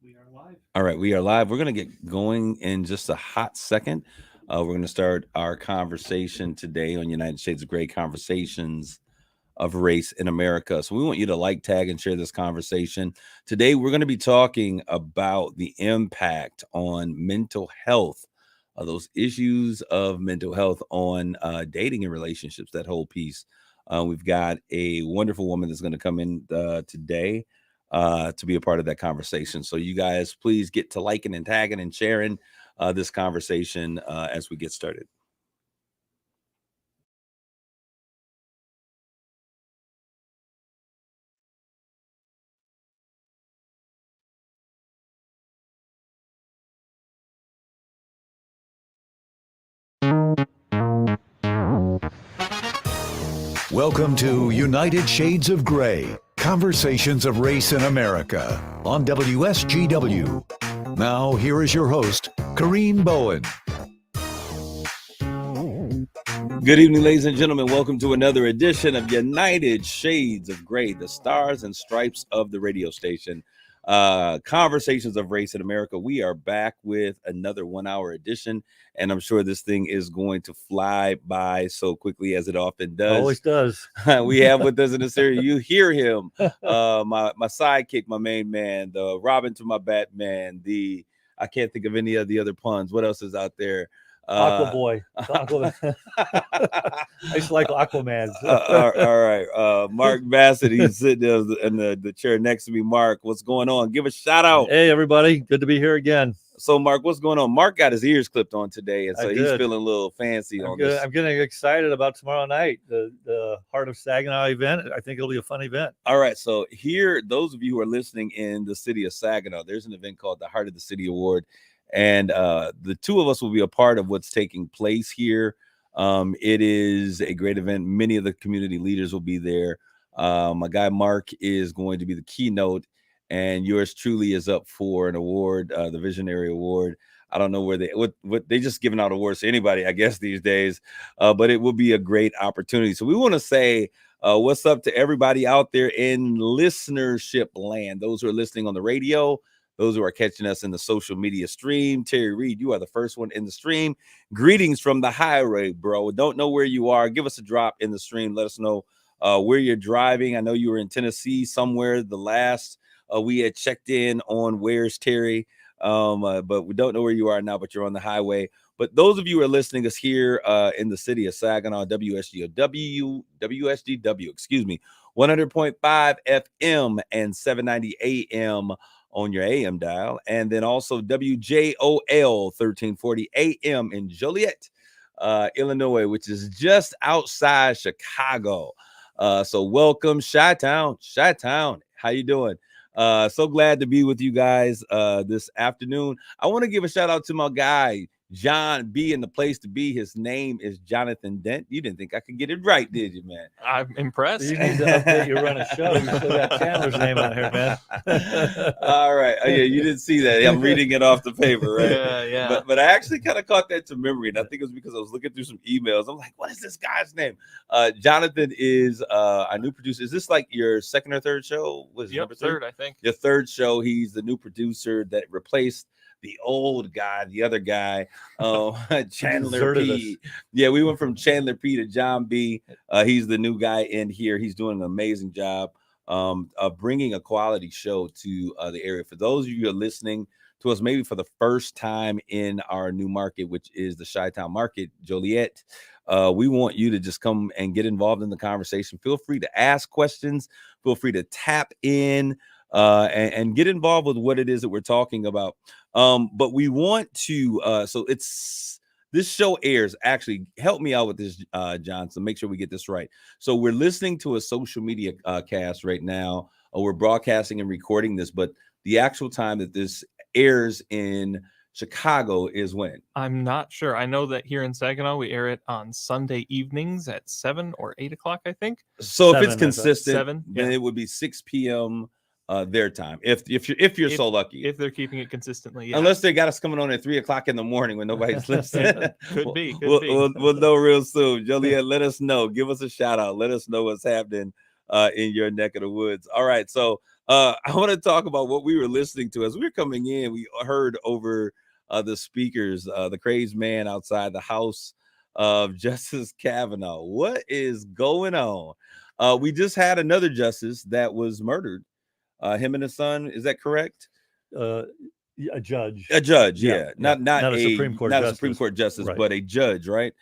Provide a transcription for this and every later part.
We are live. All right, we are live. We're going to get going in just a hot second. We're going to start our conversation today on United Shades of Gray Conversations of Race in America. So we want you to like, tag, and share this conversation. Today, we're going to be talking about the impact on mental health, those issues of mental health on dating and relationships, that whole piece. We've got a wonderful woman that's going to come in today to be a part of that conversation. So you guys, please get to liking and tagging and sharing this conversation as we get started. Welcome to United Shades of Gray, Conversations of Race in America on WSGW. Now, here is your host, Kareem Bowen. Good evening, ladies and gentlemen. Welcome to another edition of United Shades of Gray, the stars and stripes of the radio station. Conversations of Race in America. We are back with another 1 hour edition, and I'm sure this thing is going to fly by so quickly as it often does. Always does. We have with us in the series, you hear him, my sidekick, my main man, the Robin to my Batman, I can't think of any of the other puns. What else is out there? Aquaboy. Aquaman. I used to like Aquaman. All right. Mark Bassett, he's sitting there in the chair next to me. Mark, what's going on? Give a shout out. Hey, everybody. Good to be here again. So, Mark, what's going on? Mark got his ears clipped on today, and so I he's did. feeling a little fancy on this. I'm getting excited about tomorrow night, the Heart of Saginaw event. I think it'll be a fun event. All right. So here, those of you who are listening in the city of Saginaw, there's an event called the Heart of the City Award. And the two of us will be a part of what's taking place here. It is a great event. Many of the community leaders will be there. My guy Mark is going to be the keynote, and yours truly is up for an award, the Visionary Award. I don't know where what they just giving out awards to anybody, I guess, these days. But it will be a great opportunity. So we want to say what's up to everybody out there in listenership land. Those who are listening on the radio, those who are catching us in the social media stream. Terry Reed, you are the first one in the stream. Greetings from the highway, bro. Don't know where you are. Give us a drop in the stream. Let us know where you're driving. I know you were in Tennessee somewhere. The last we had checked in on Where's Terry, but we don't know where you are now, but you're on the highway. But those of you who are listening us here in the city of Saginaw, WSGW, 100.5 FM and 790 AM on your AM dial, and then also WJOL 1340 AM in Joliet, Illinois, which is just outside Chicago. So welcome, Chi-Town. How you doing? So glad to be with you guys this afternoon. I want to give a shout out to my guy, John B, in the place to be. His name is Jonathan Dent. You didn't think I could get it right, did you, man? I'm impressed. You need to update your run of show. You still got Chandler's name on here, man. All right. Oh, yeah, you didn't see that. I'm reading it off the paper, right? Yeah. But I actually kind of caught that to memory, and I think it was because I was looking through some emails. I'm like, what is this guy's name? Jonathan is our new producer. Is this like your second or third show? Was it number third, I think. Your third show. He's the new producer that replaced the old guy, the other guy, Chandler P. Yeah, we went from Chandler P to John B. He's the new guy in here. He's doing an amazing job of bringing a quality show to the area. For those of you who are listening to us maybe for the first time in our new market, which is the Chi-Town Market, Joliet, we want you to just come and get involved in the conversation. Feel free to ask questions. Feel free to tap in and get involved with what it is that we're talking about. But we want to, so this show airs, actually, help me out with this, John, so make sure we get this right. So we're listening to a social media cast right now. We're broadcasting and recording this, but the actual time that this airs in Chicago is when? I'm not sure. I know that here in Saginaw, we air it on Sunday evenings at 7 or 8 o'clock, I think. So 7, if it's consistent, 7, then it would be 6 p.m. Their time, if you're so lucky, if they're keeping it consistently, yeah. Unless they got us coming on at 3 o'clock in the morning when nobody's listening. Could be. We'll know real soon. Joliet, let us know. Give us a shout out. Let us know what's happening in your neck of the woods. All right, so I want to talk about what we were listening to as we were coming in. We heard over the speakers, the crazed man outside the house of Justice Kavanaugh. What is going on? We just had another justice that was murdered. Him and his son. Is that correct? A judge. Yeah. Not a Supreme Court justice. Supreme Court justice, Right. but a judge, right?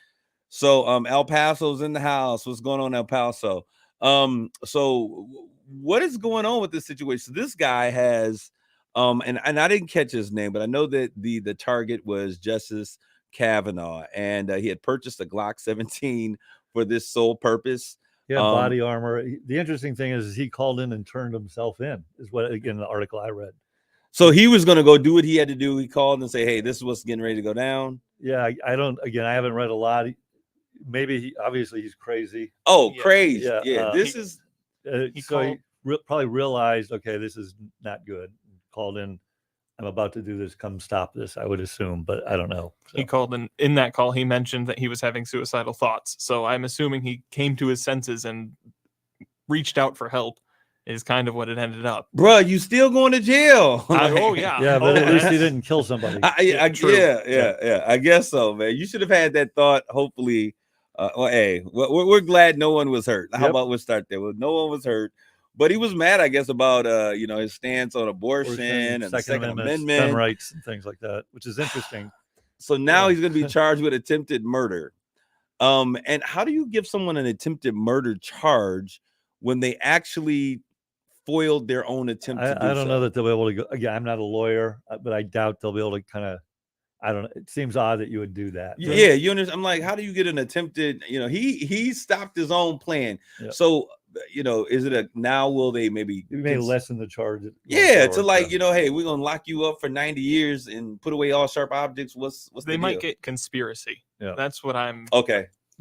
So El Paso's in the house. What's going on, El Paso? So what is going on with this situation? This guy has and I didn't catch his name, but I know that the target was Justice Kavanaugh, and he had purchased a Glock 17 for this sole purpose. Yeah, body armor. The interesting thing is he called in and turned himself in, is what, again, the article I read. So he was going to go do what he had to do. He called and say, hey, this is what's getting ready to go down. Yeah, I don't, again, I haven't read a lot. Maybe obviously he's crazy. Oh, yeah. Crazy. Yeah. He probably realized, okay, this is not good. Called in, I'm about to do this, come stop this, I would assume, but I don't know. So. He called in that call, he mentioned that he was having suicidal thoughts. So I'm assuming he came to his senses and reached out for help. Is kind of what it ended up. Bruh, you still going to jail. Oh, yeah. Yeah, but at least he didn't kill somebody. Yeah. I guess so, man. You should have had that thought, hopefully. Hey, we're glad no one was hurt. How about we start there? Well, no one was hurt. But he was mad, I guess, about his stance on abortion and the Second Amendment, gun rights and things like that, which is interesting. So now he's going to be charged with attempted murder. And how do you give someone an attempted murder charge when they actually foiled their own attempt to do I don't know that they'll be able to go. Again, I'm not a lawyer, but I doubt they'll be able to kind of, I don't know. It seems odd that you would do that. Yeah, you understand. I'm like, how do you get an attempted, he stopped his own plan. Yep. So, is it now will they maybe lessen the charge? Yeah, to like, hey, we're going to lock you up for 90 years and put away all sharp objects. What's they might get conspiracy. Yeah. That's what I'm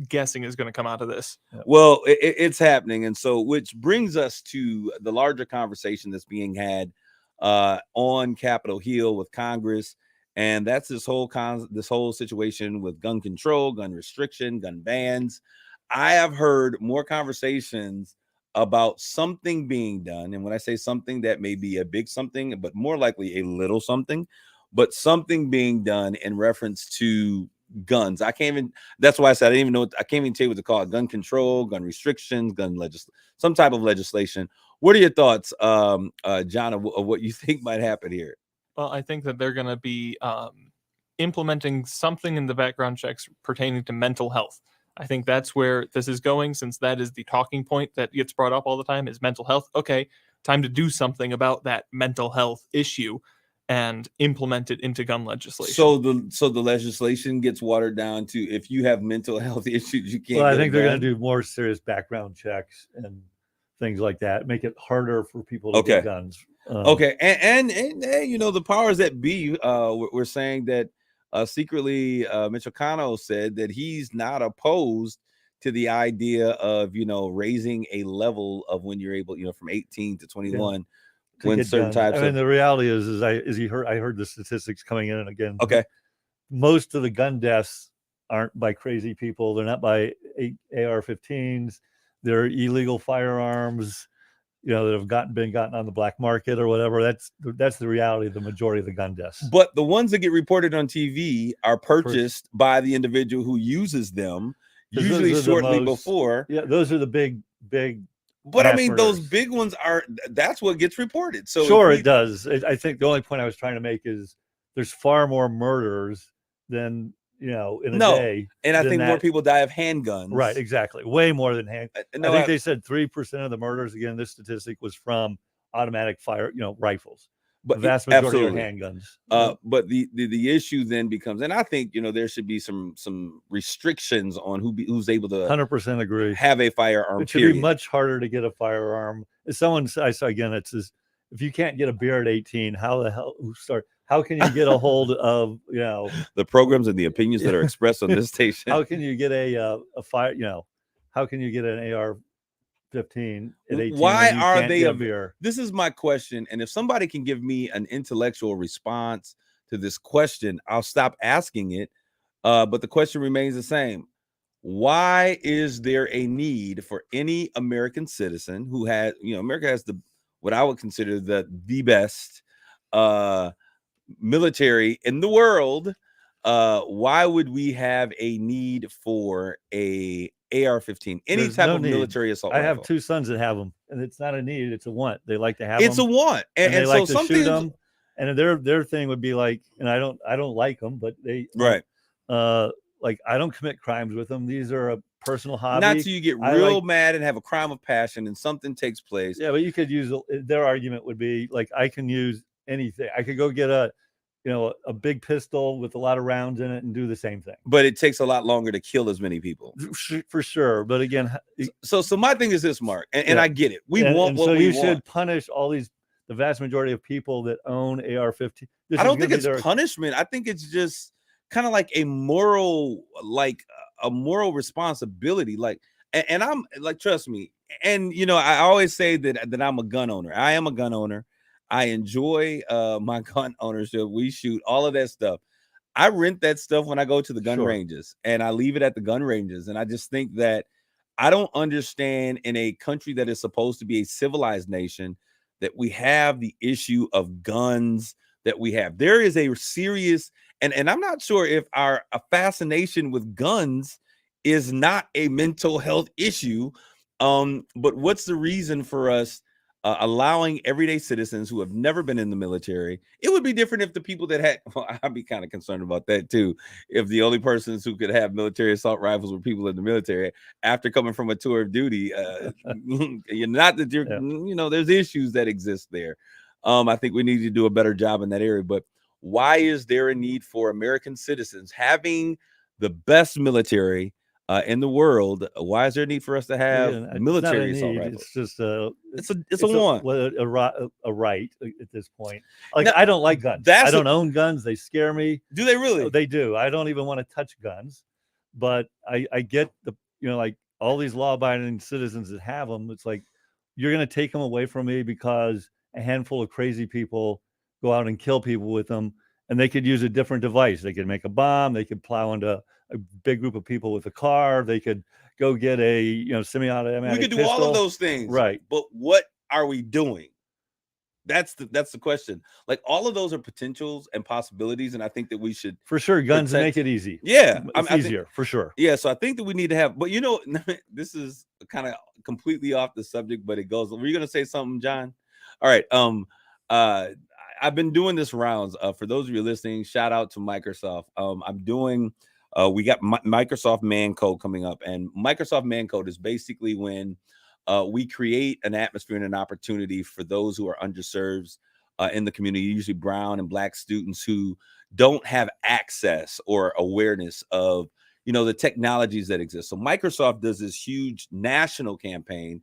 guessing is going to come out of this. Well, it's happening. And so, which brings us to the larger conversation that's being had on Capitol Hill with Congress. And that's this whole situation with gun control, gun restriction, gun bans. I have heard more conversations about something being done. And when I say something, that may be a big something, but more likely a little something, but something being done in reference to guns. That's why I said I didn't even know. I can't even tell you what to call it. Gun control, gun restrictions, some type of legislation. What are your thoughts, John, of what you think might happen here? Well, I think that they're going to be implementing something in the background checks pertaining to mental health. I think that's where this is going, since that is the talking point that gets brought up all the time is mental health. Okay, time to do something about that mental health issue and implement it into gun legislation. So the legislation gets watered down to if you have mental health issues, you can't. Well, I think they're going to do more serious background checks and things like that. Make it harder for people to get guns. And the powers that be we're saying that secretly Mitch McConnell said that he's not opposed to the idea of raising a level of when you're able from 18 to 21 when certain types. I mean, the reality is I heard the statistics coming in, and again, most of the gun deaths aren't by crazy people. They're not by AR-15s. They're illegal firearms, that have been gotten on the black market or whatever. That's the reality of the majority of the gun deaths. But the ones that get reported on TV are purchased by the individual who uses them, usually shortly before. Yeah, those are the big. But I mean, those big ones that's what gets reported. So sure, it does. I think the only point I was trying to make is there's far more murders than in a day. And I think more people die of handguns. Right, exactly. Way more than handguns. I think they said 3% of the murders, again, this statistic was from automatic fire, rifles. But the vast majority are handguns. But the issue then becomes, and I think there should be some restrictions on who's able to 100% agree have a firearm. It should be much harder to get a firearm. As someone I saw again, it says if you can't get a beer at 18, how can you get a hold of the programs and the opinions that are expressed on this station? How can you get a fire? How can you get an AR-15 at 18? Why are they a beer? This is my question, and if somebody can give me an intellectual response to this question, I'll stop asking it. But the question remains the same: why is there a need for any American citizen who has, America has what I would consider the best military in the world. Why would we have a need for a AR-15, any There's type no of need. military assault I rifle? have 2 sons that have them, and it's not a need, it's a want. They like to have It's them. a want, and they and like so to shoot them. And their thing would be like, and I don't like them, but they right. Like, I don't commit crimes with them. These are a personal hobby. Not till you get real mad and have a crime of passion and something takes place. Yeah, but you could use, their argument would be like, I can use anything. I could go get a big pistol with a lot of rounds in it and do the same thing. But it takes a lot longer to kill as many people. For sure. But again, so my thing is this, Mark, and I get it. We want what we want. So you should punish the vast majority of people that own AR-15. I don't think it's punishment. I think it's just kind of like a moral responsibility. Like, and I'm like, trust me. And I always say that I'm a gun owner. I am a gun owner. I enjoy my gun ownership. We shoot all of that stuff. I rent that stuff when I go to the gun ranges, and I leave it at the gun ranges. And I just think that I don't understand, in a country that is supposed to be a civilized nation, that we have the issue of guns that we have. There is a serious, and I'm not sure if a fascination with guns is not a mental health issue. But what's the reason for us allowing everyday citizens who have never been in the military? It would be different if the people that had, well, I'd be kind of concerned about that too, if the only persons who could have military assault rifles were people in the military after coming from a tour of duty. Not that you're, there's issues that exist there. I think we need to do a better job in that area. But why is there a need for American citizens having the best military in the world? Why is there a need for us to have military assault rifles? It's just a want, a right at this point. Like, now, I don't like guns. I don't own guns. They scare me. Do they really? They do. I don't even want to touch guns. But I get the, like, all these law-abiding citizens that have them. It's like, you're going to take them away from me because a handful of crazy people go out and kill people with them, and they could use a different device. They could make a bomb. They could plow into a big group of people with a car. They could go get a semi-automatic. We could do pistol. all of those things, right? But what are we doing? That's the question. Like, all of those are potentials and possibilities, and I think that we should, for sure, guns make it easy. Yeah, it's easier for sure. Yeah, so I think that we need to have. But this is kind of completely off the subject, but it goes. Were you going to say something, John? All right. I've been doing this rounds. For those of you listening, shout out to Microsoft. I'm doing. We got Microsoft Man Code coming up, and Microsoft Man Code is basically when we create an atmosphere and an opportunity for those who are underserved in the community, usually brown and black students who don't have access or awareness of the technologies that exist. So Microsoft does this huge national campaign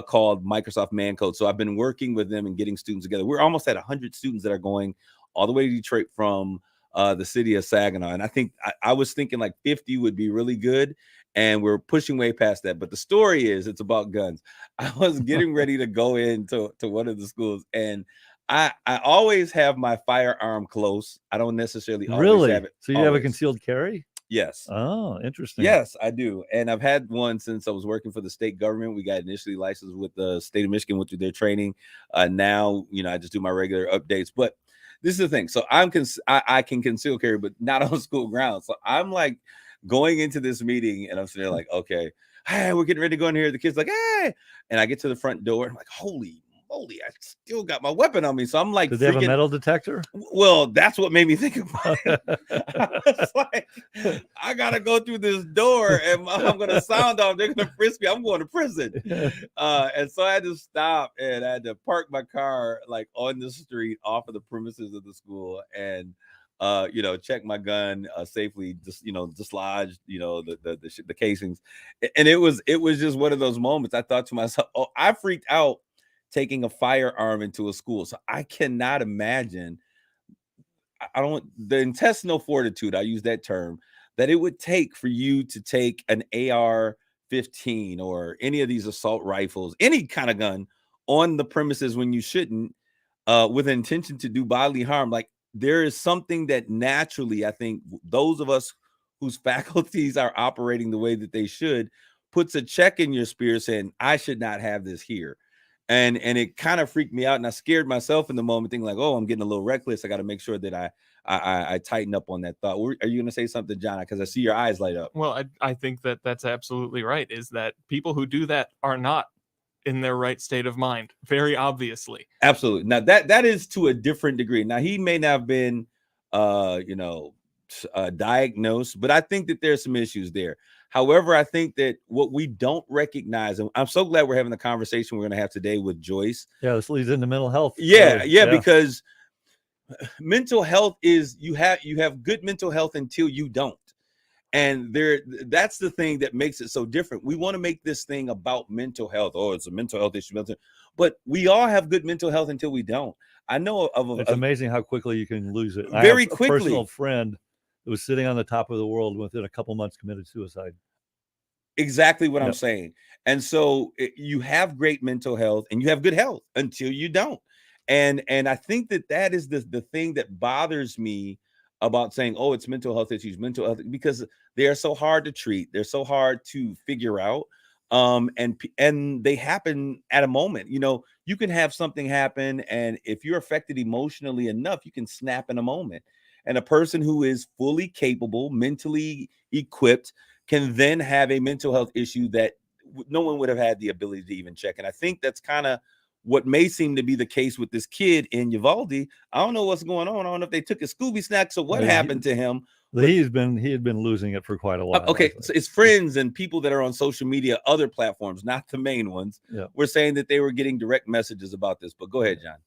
called Microsoft Man Code. So I've been working with them and getting students together. We're almost at 100 students that are going all the way to Detroit from the city of Saginaw. And I think I was thinking like 50 would be really good. And we're pushing way past that. But the story is, it's about guns. I was getting ready to go into one of the schools, and I always have my firearm close. I don't necessarily always have it. So you have a concealed carry? Yes. Oh, interesting. Yes, I do. And I've had one since I was working for the state government. We got initially licensed with the state of Michigan, went through their training. Now, I just do my regular updates. But this is the thing. So I can conceal carry, but not on school grounds. So I'm like going into this meeting, and I'm sitting there like, okay, hey, we're getting ready to go in here. The kid's like, hey, and I get to the front door, and I'm like, holy moly, I still got my weapon on me. So I'm like, did they have a metal detector? Well, that's what made me think about it. I was like, I gotta go through this door, and I'm gonna sound off. They're gonna frisk me. I'm going to prison. And so I had to stop, and I had to park my car like on the street off of the premises of the school, and check my gun safely, dislodge the casings. And it was just one of those moments. I thought to myself, oh, I freaked out taking a firearm into a school. So I cannot imagine, the intestinal fortitude, I use that term, that it would take for you to take an AR-15 or any of these assault rifles, any kind of gun, on the premises when you shouldn't, with intention to do bodily harm. Like, there is something that naturally, I think, those of us whose faculties are operating the way that they should puts a check in your spirit saying, I should not have this here. And it kind of freaked me out, and I scared myself in the moment, thinking like, oh, I'm getting a little reckless. I got to make sure that I tighten up on that thought. Are you going to say something, John? Because I see your eyes light up. Well, I think that that's absolutely right, is that people who do that are not in their right state of mind, very obviously. Absolutely. Now that is to a different degree. Now he may not have been diagnosed, but I think that there's some issues there. However, I think that what we don't recognize, and I'm so glad we're having the conversation we're going to have today with Joyce. Yeah, this leads into mental health. Yeah, because mental health is you have good mental health until you don't. And that's the thing that makes it so different. We want to make this thing about mental health. Oh, it's a mental health issue. But we all have good mental health until we don't. I know it's amazing how quickly you can lose it. Very quickly. A personal friend who was sitting on the top of the world within a couple months committed suicide. Exactly what I'm saying. And so you have great mental health and you have good health until you don't. And I think that is the thing that bothers me about saying, oh, it's mental health issues, because they are so hard to treat. They're so hard to figure out. And they happen at a moment. You can have something happen, and if you're affected emotionally enough, you can snap in a moment. And a person who is fully capable, mentally equipped, can then have a mental health issue that no one would have had the ability to even check. And I think that's kind of what may seem to be the case with this kid in Uvalde. I don't know what's going on. I don't know if they took his Scooby snacks or what happened to him. He had been losing it for quite a while. Okay, so it's friends and people that are on social media, other platforms, not the main ones, were saying that they were getting direct messages about this. But go ahead, John.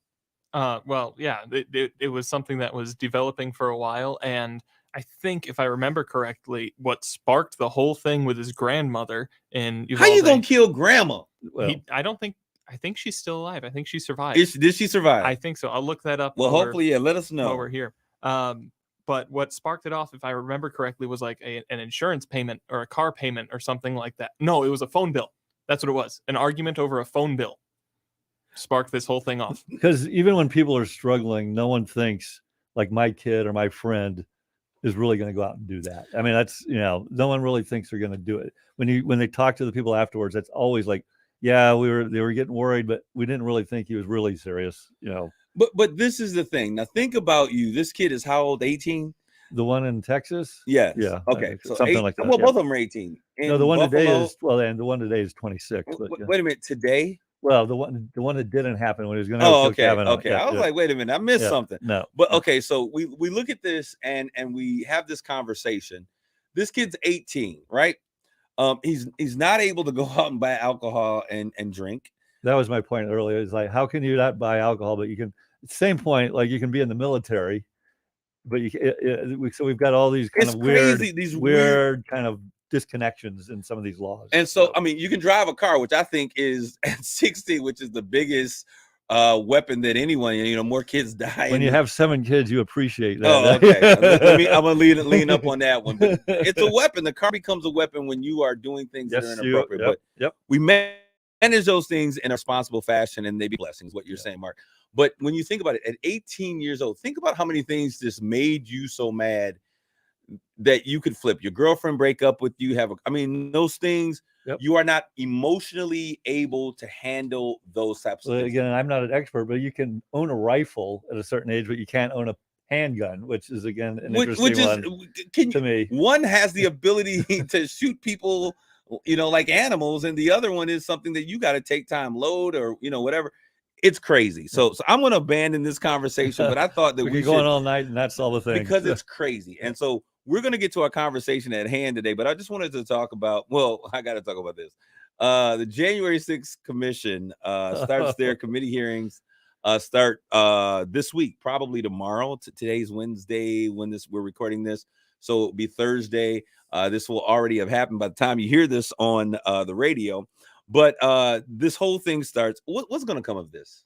Well, yeah, it was something that was developing for a while, and I think, if I remember correctly, what sparked the whole thing with his grandmother in Uvalde. How you gonna kill grandma? Well, I think she's still alive. I think she survived. Did she survive? I think so. I'll look that up. Well, hopefully, let us know while we're here. But what sparked it off, if I remember correctly, was like an insurance payment or a car payment or something like that. No, it was a phone bill. That's what it was. An argument over a phone bill sparked this whole thing off. Because even when people are struggling, no one thinks like my kid or my friend is really going to go out and do that. I mean, that's, no one really thinks they're going to do it. When they talk to the people afterwards, that's always like, yeah, they were getting worried, but we didn't really think he was really serious, But this is the thing. Now think about you. This kid is how old? 18? The one in Texas? Yes. Yeah. Okay. So something like that. Well, both of them are 18. No, the one today is 26. But, wait a minute. Today? Well, the one that didn't happen when he was going to. Okay. Okay. I was like, wait a minute, I missed something. No. But okay, so we look at this and we have this conversation. This kid's 18, right? He's not able to go out and buy alcohol and drink. That was my point earlier. It's like, how can you not buy alcohol, but you can? Same point. Like you can be in the military, but so we've got all these kind of weird kind of disconnections in some of these laws. And so, I mean, you can drive a car, which I think is at 60, which is the biggest weapon that anyone, more kids die. When you have 7 kids, you appreciate that. Oh, okay. I'm gonna lean up on that one. But it's a weapon. The car becomes a weapon when you are doing things that are inappropriate. We manage those things in a responsible fashion, and they be blessings. What you're saying, Mark. But when you think about it, at 18 years old, think about how many things just made you so mad that you could flip your girlfriend, break up with you, those things. You are not emotionally able to handle those types of things. Again, I'm not an expert, but you can own a rifle at a certain age, but you can't own a handgun, which is again an interesting one to me. One has the ability to shoot people, like animals, and the other one is something that you got to take time, load, or whatever. It's crazy. So I'm going to abandon this conversation, but I thought that we could go on all night and that's all the thing because it's crazy. And so we're going to get to our conversation at hand today, but I just wanted to talk about, I got to talk about this. The January 6th commission starts their committee hearings start this week, probably tomorrow. Today's Wednesday when we're recording this. So it'll be Thursday. This will already have happened by the time you hear this on the radio. But this whole thing starts. What's going to come of this?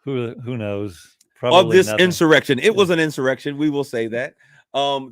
Who knows? Probably this nothing. Insurrection. It was an insurrection. We will say that.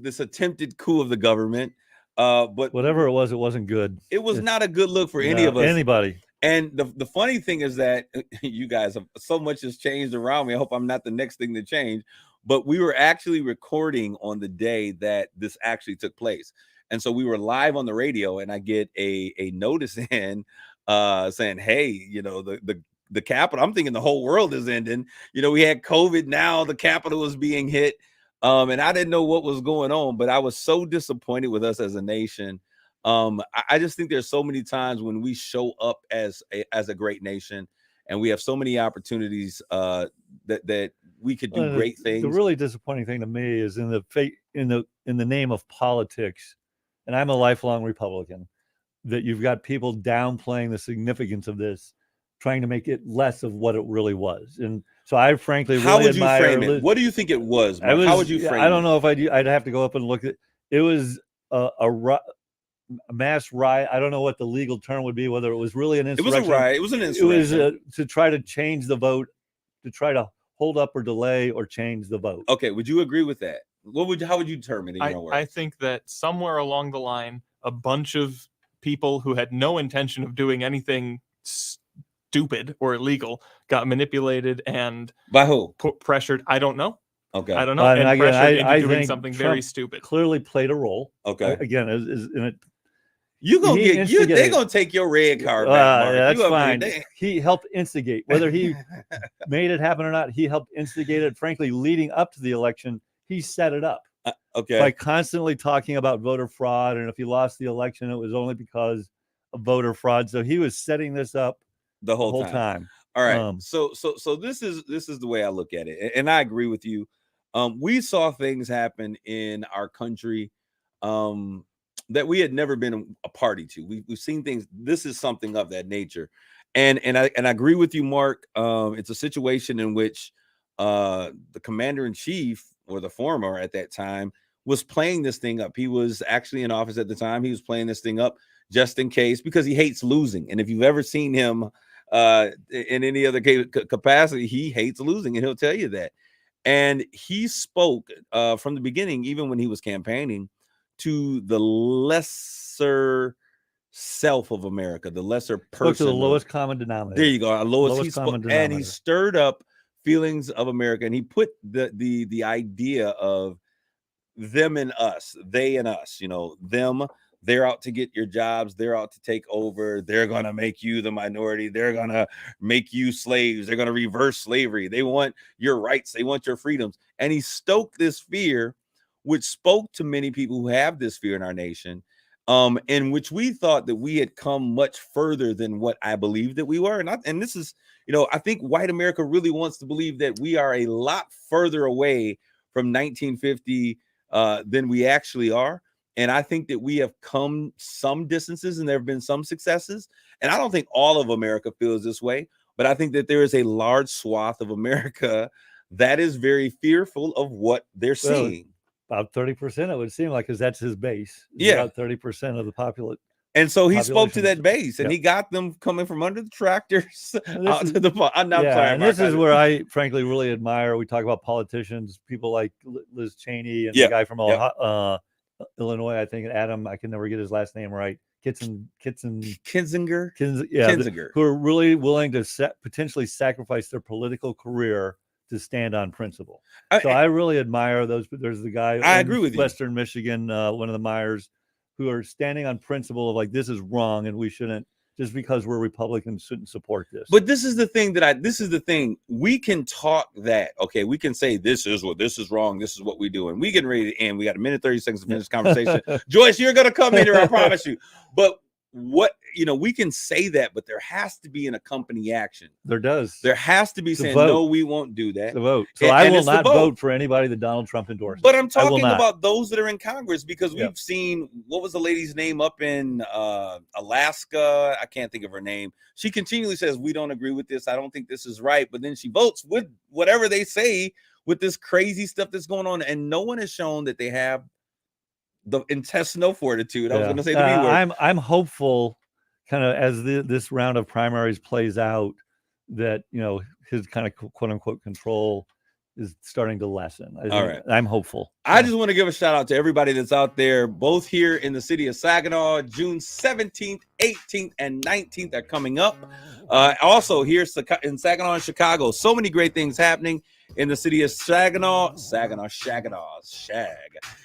This attempted coup of the government. But whatever it wasn't good. It was not a good look for any of us. Anybody. And the funny thing is that you guys have so much has changed around me. I hope I'm not the next thing to change. but we were actually recording on the day that this actually took place. And so we were live on the radio, and I get a notice in saying, hey, you know, the Capitol, I'm thinking the whole world is ending. You know, we had COVID, now the Capitol was being hit. And I didn't know what was going on, but I was so disappointed with us as a nation. I just think there's so many times when we show up as a great nation, and we have so many opportunities that we could do great things. The really disappointing thing to me is in the name of politics, and I'm a lifelong Republican, that you've got people downplaying the significance of this, trying to make it less of what it really was. And so I frankly really How would you admire frame it? What do you think it was, Mark? How would you frame it? I don't know if I'd have to go up and look at it. Was a mass riot. I don't know what the legal term would be, whether it was really an insurrection. It was a riot. It was an insurrection. It was to try to change the vote, to try to hold up or delay or change the vote. Okay, would you agree with that? How would you determine it in your words? I think that somewhere along the line, a bunch of people who had no intention of doing anything stupid or illegal got manipulated and by who? Pressured. I don't know. Okay, I don't know. And again, pressured into I doing think something Trump very stupid. Clearly played a role. Okay, again, is in it. They're gonna take your red card back, Mark. That's fine. He helped instigate. Whether he made it happen or not, he helped instigate it. Frankly, leading up to the election, he set it up. Okay. By constantly talking about voter fraud, and if he lost the election, it was only because of voter fraud. So he was setting this up the whole time. All right. So this is the way I look at it, and I agree with you. We saw things happen in our country that we had never been a party to. We've seen things. This is something of that nature, and I agree with you, Mark. It's a situation in which the commander-in-chief, or the former at that time, was playing this thing up. He was actually in office at the time. He was playing this thing up just in case, because he hates losing. And if you've ever seen him in any other capacity, he hates losing, and he'll tell you that. And he spoke from the beginning, even when he was campaigning, to the lesser self of America, the lesser person. To the lowest common denominator. There you go. Lowest common denominator. And he stirred up feelings of America, and he put the idea of them and us, they and us, you know, them, they're out to get your jobs, they're out to take over, they're gonna make you the minority, they're gonna make you slaves, they're gonna reverse slavery, they want your rights, they want your freedoms. And he stoked this fear, which spoke to many people who have this fear in our nation, in which we thought that we had come much further than what I believed that we were. And this is, you know, I think white America really wants to believe that we are a lot further away from 1950 than we actually are. And I think that we have come some distances, and there have been some successes. And I don't think all of America feels this way, but I think that there is a large swath of America that is very fearful of what they're seeing. About 30%, it would seem like, because that's his base. Yeah, about 30% of the population. And so he spoke to that base, and he got them coming from under the tractors out to the. I'm not playing. And this is where I frankly really admire. We talk about politicians, people like Liz Cheney and the guy from Illinois, I think, Adam. I can never get his last name right. Kinzinger, who are really willing to potentially sacrifice their political career to stand on principle. So I really admire those. There's the guy. I agree with Western Michigan, one of the Myers, who are standing on principle of like, this is wrong, and we shouldn't, just because we're Republicans, shouldn't support this. But this is the thing we can talk that, okay, we can say this is wrong, this is what we do, and we getting ready to end. We got a minute 30 seconds to finish this conversation. Joyce, you're gonna come in here, I promise you. But we can say that, but there has to be an accompanying action. There does. There has to be saying, no, we won't do that. The vote. So I will not vote for anybody that Donald Trump endorses. But I'm talking about those that are in Congress, because we've seen, what was the lady's name up in Alaska? I can't think of her name. She continually says, we don't agree with this. I don't think this is right. But then she votes with whatever they say, with this crazy stuff that's going on. And no one has shown that they have the intestinal fortitude. I was going to say the B word. I'm hopeful, kind of as this round of primaries plays out, that his kind of quote unquote control is starting to lessen. All right, I'm hopeful. I just want to give a shout out to everybody that's out there, both here in the city of Saginaw. June 17th, 18th, and 19th are coming up. Also, here in Saginaw and Chicago, so many great things happening in the city of Saginaw.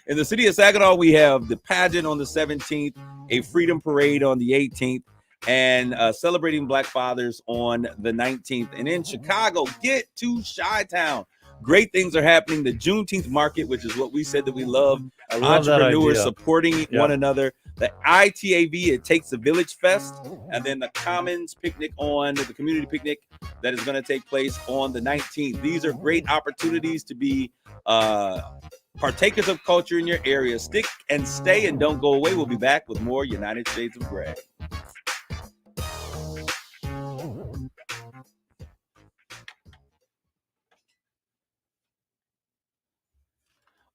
In the city of Saginaw, we have the pageant on the 17th, a freedom parade on the 18th, and celebrating Black Fathers on the 19th. And in Chicago, get to Chi-Town. Great things are happening. The Juneteenth market, which is what we said that we love. I love Entrepreneurs that idea. supporting one another. The ITAV, It Takes a Village Fest, and then the Commons picnic the community picnic that is going to take place on the 19th. These are great opportunities to be partakers of culture in your area. Stick and stay and don't go away. We'll be back with more United Shades of Gray.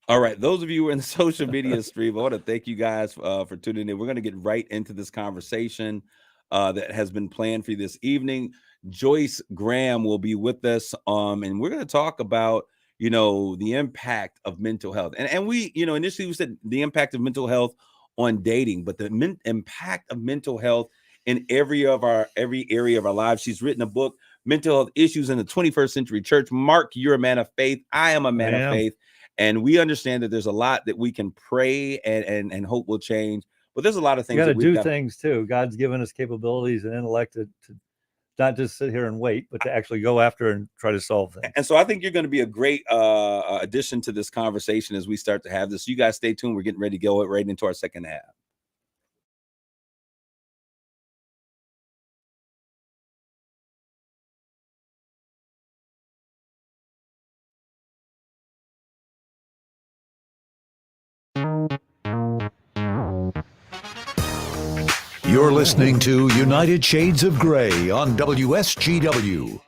All right, those of you who are in the social media stream, I want to thank you guys for tuning in. We're going to get right into this conversation that has been planned for you this evening. Joyce Graham will be with us, and we're going to talk about, the impact of mental health. And we, initially we said the impact of mental health on dating, but the impact of mental health in every area of our lives. She's written a book, Mental Health Issues in the 21st Century Church. Mark, you're a man of faith. I am a man of faith. And we understand that there's a lot that we can pray and hope will change. But there's a lot of things you got to do things too. God's given us capabilities and intellect to not just sit here and wait, but to actually go after and try to solve things. And so I think you're going to be a great addition to this conversation as we start to have this. You guys stay tuned. We're getting ready to go right into our second half. You're listening to United Shades of Gray on WSGW.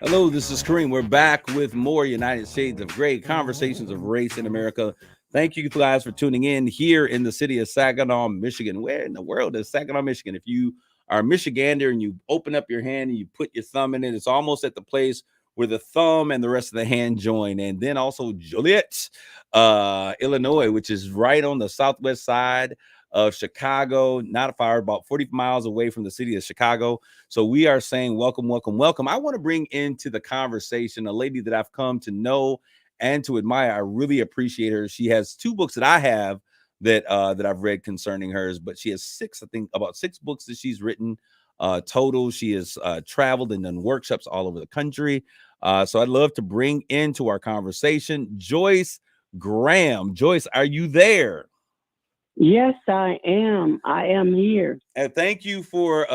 Hello, this is Kareem. We're back with more United Shades of Gray, conversations of race in America. Thank you guys for tuning in here in the city of Saginaw, Michigan. Where in the world is Saginaw, Michigan? If you are a Michigander and you open up your hand and you put your thumb in it, it's almost at the place where the thumb and the rest of the hand join. And then also Joliet, Illinois, which is right on the southwest side of Chicago, not far, about 40 miles away from the city of Chicago. So we are saying welcome, welcome, welcome. I want to bring into the conversation a lady that I've come to know and to admire. I really appreciate her. She has 2 books that I have that I've read concerning hers, but she has about 6 books that she's written total. She has traveled and done workshops all over the country. So I'd love to bring into our conversation Joyce Graham. Joyce, are you there? Yes, I am. I am here. And thank you for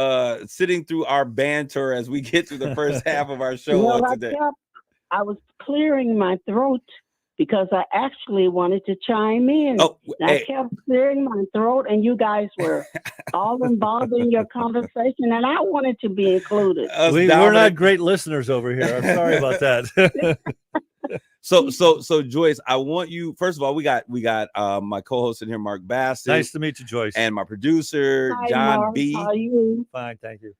sitting through our banter as we get through the first half of our show today. I was clearing my throat because I actually wanted to chime in. I kept clearing my throat, and you guys were all involved in your conversation, and I wanted to be included. We're not great listeners over here. I'm sorry about that. So Joyce, I want you, first of all, we got my co-host in here, Mark Bassett. Nice to meet you, Joyce. And my producer, Hi, John Mark. B. How are you? Fine, thank you.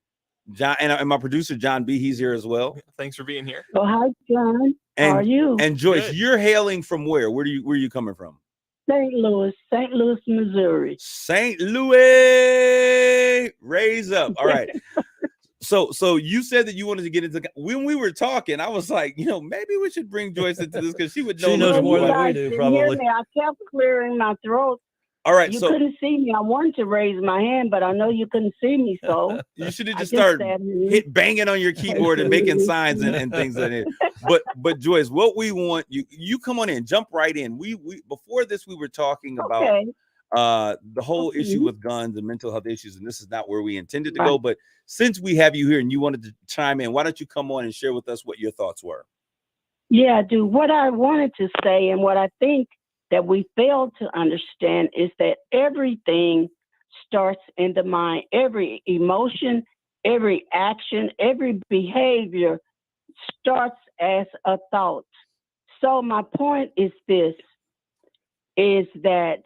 John and my producer, John B. He's here as well. Thanks for being here. Oh, hi, John. How are you? And Joyce, Good. You're hailing from where? Where are you coming from? St. Louis, Missouri. St. Louis, raise up. All right. So you said that you wanted to get into, when we were talking, I was like, maybe we should bring Joyce into this because she would know. She knows more than we do, probably. Hear me. I kept clearing my throat. All right, you couldn't see me. I wanted to raise my hand, but I know you couldn't see me, so you should have just started banging on your keyboard and making signs and things like that. But Joyce, what we want you come on in, jump right in. We before this we were talking about the whole issue with guns and mental health issues, and this is not where we intended to go. But since we have you here and you wanted to chime in, why don't you come on and share with us what your thoughts were? Yeah, dude. What I wanted to say and what I think that we fail to understand is that everything starts in the mind. Every emotion, every action, every behavior starts as a thought. So my point is this, is that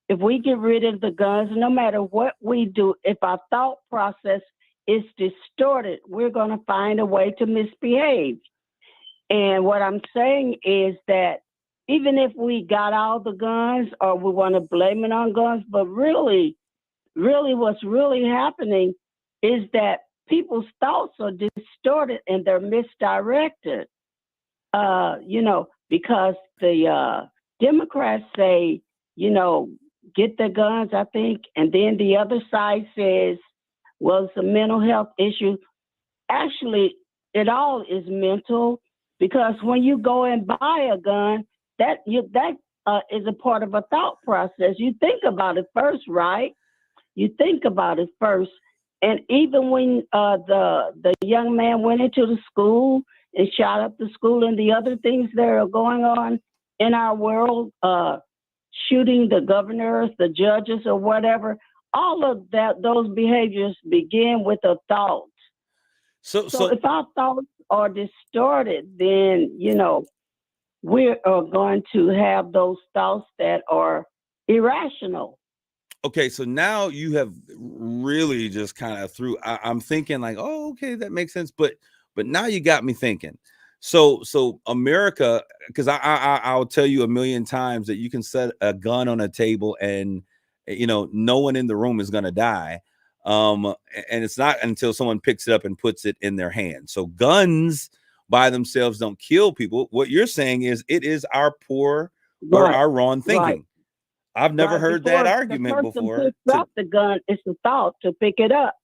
if we get rid of the guns, no matter what we do, if our thought process is distorted, we're going to find a way to misbehave. And what I'm saying is that even if we got all the guns or we want to blame it on guns, but really really what's really happening is that people's thoughts are distorted and they're misdirected. Because the Democrats say, get the guns, I think, and then the other side says, well, it's a mental health issue. Actually, it all is mental, because when you go and buy a gun, that is a part of a thought process. You think about it first, right? You think about it first. And even when the young man went into the school and shot up the school and the other things that are going on in our world, shooting the governors, the judges, or whatever, all of those behaviors begin with a thought. So if our thoughts are distorted, then, we are going to have those thoughts that are irrational. Okay, so now you have really just kind of I'm thinking like, oh, okay, that makes sense. But now you got me thinking. So America, because I'll tell you a million times that you can set a gun on a table and, no one in the room is going to die. And it's not until someone picks it up and puts it in their hand. So guns by themselves don't kill people. What you're saying is it is our poor or our wrong thinking. Right. I've never heard that argument before. Picks up the gun, it's a thought to pick it up.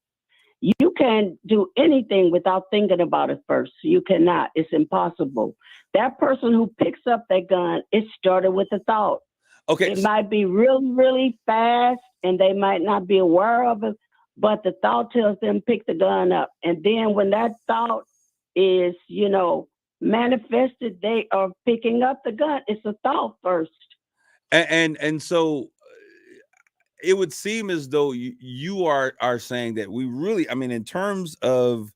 You can't do anything without thinking about it first. You cannot. It's impossible. That person who picks up that gun, it started with a thought. Okay. It might be really, really fast, and they might not be aware of it, but the thought tells them pick the gun up. And then when that thought is, manifested, they are picking up the gun. It's a thought first. And so it would seem as though you are saying that we really, I mean, in terms of,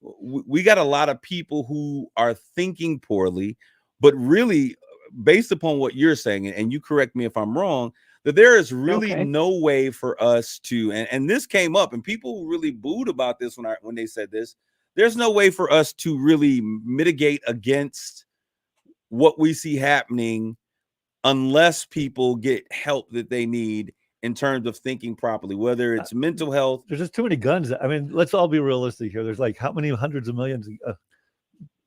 we got a lot of people who are thinking poorly, but really based upon what you're saying, and you correct me if I'm wrong, that there is really no way for us to, and this came up and people really booed about this when they said this, there's no way for us to really mitigate against what we see happening unless people get help that they need in terms of thinking properly, whether it's mental health. There's just too many guns. I mean, let's all be realistic here. There's like how many hundreds of millions,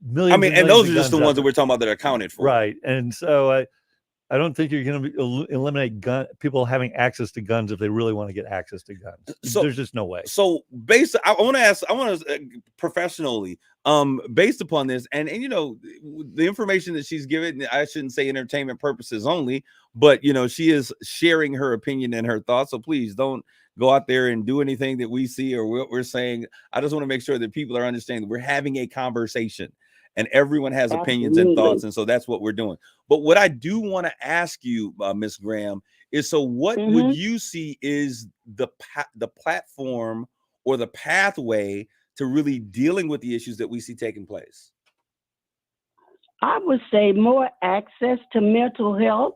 millions. I mean, and those are just the ones that we're talking about that are accounted for. Right. And so I don't think you're going to eliminate people having access to guns if they really want to get access to guns. So there's just no way. So I want to professionally, based upon this, and the information that she's given, I shouldn't say entertainment purposes only, but she is sharing her opinion and her thoughts. So please don't go out there and do anything that we see or what we're saying. I just want to make sure that people are understanding we're having a conversation. And everyone has opinions and thoughts, and so that's what we're doing. But what I do want to ask you, Ms. Graham, is so what would you see is the platform or the pathway to really dealing with the issues that we see taking place? I would say more access to mental health.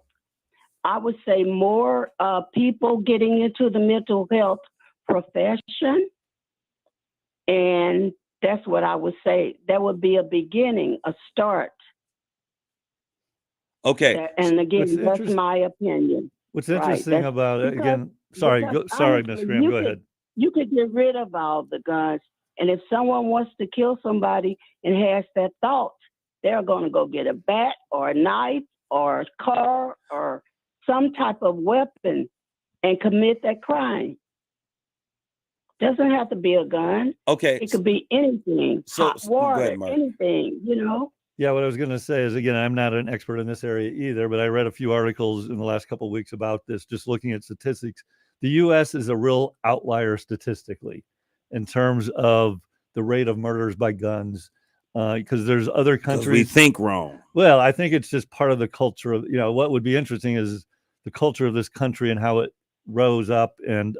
I would say more people getting into the mental health profession, and that's what I would say. That would be a beginning, a start. Okay. And again, that's my opinion. What's interesting about it, again, sorry, Ms. Graham, go ahead. You could get rid of all the guns. And if someone wants to kill somebody and has that thought, they're going to go get a bat or a knife or a car or some type of weapon and commit that crime. Doesn't have to be a gun. Okay. It could be anything. So, hot water, ahead, anything, Yeah, what I was going to say is, again, I'm not an expert in this area either, but I read a few articles in the last couple of weeks about this, just looking at statistics. The U.S. is a real outlier statistically in terms of the rate of murders by guns, because there's other countries. We think wrong. Well, I think it's just part of the culture of, what would be interesting is the culture of this country and how it rose up. And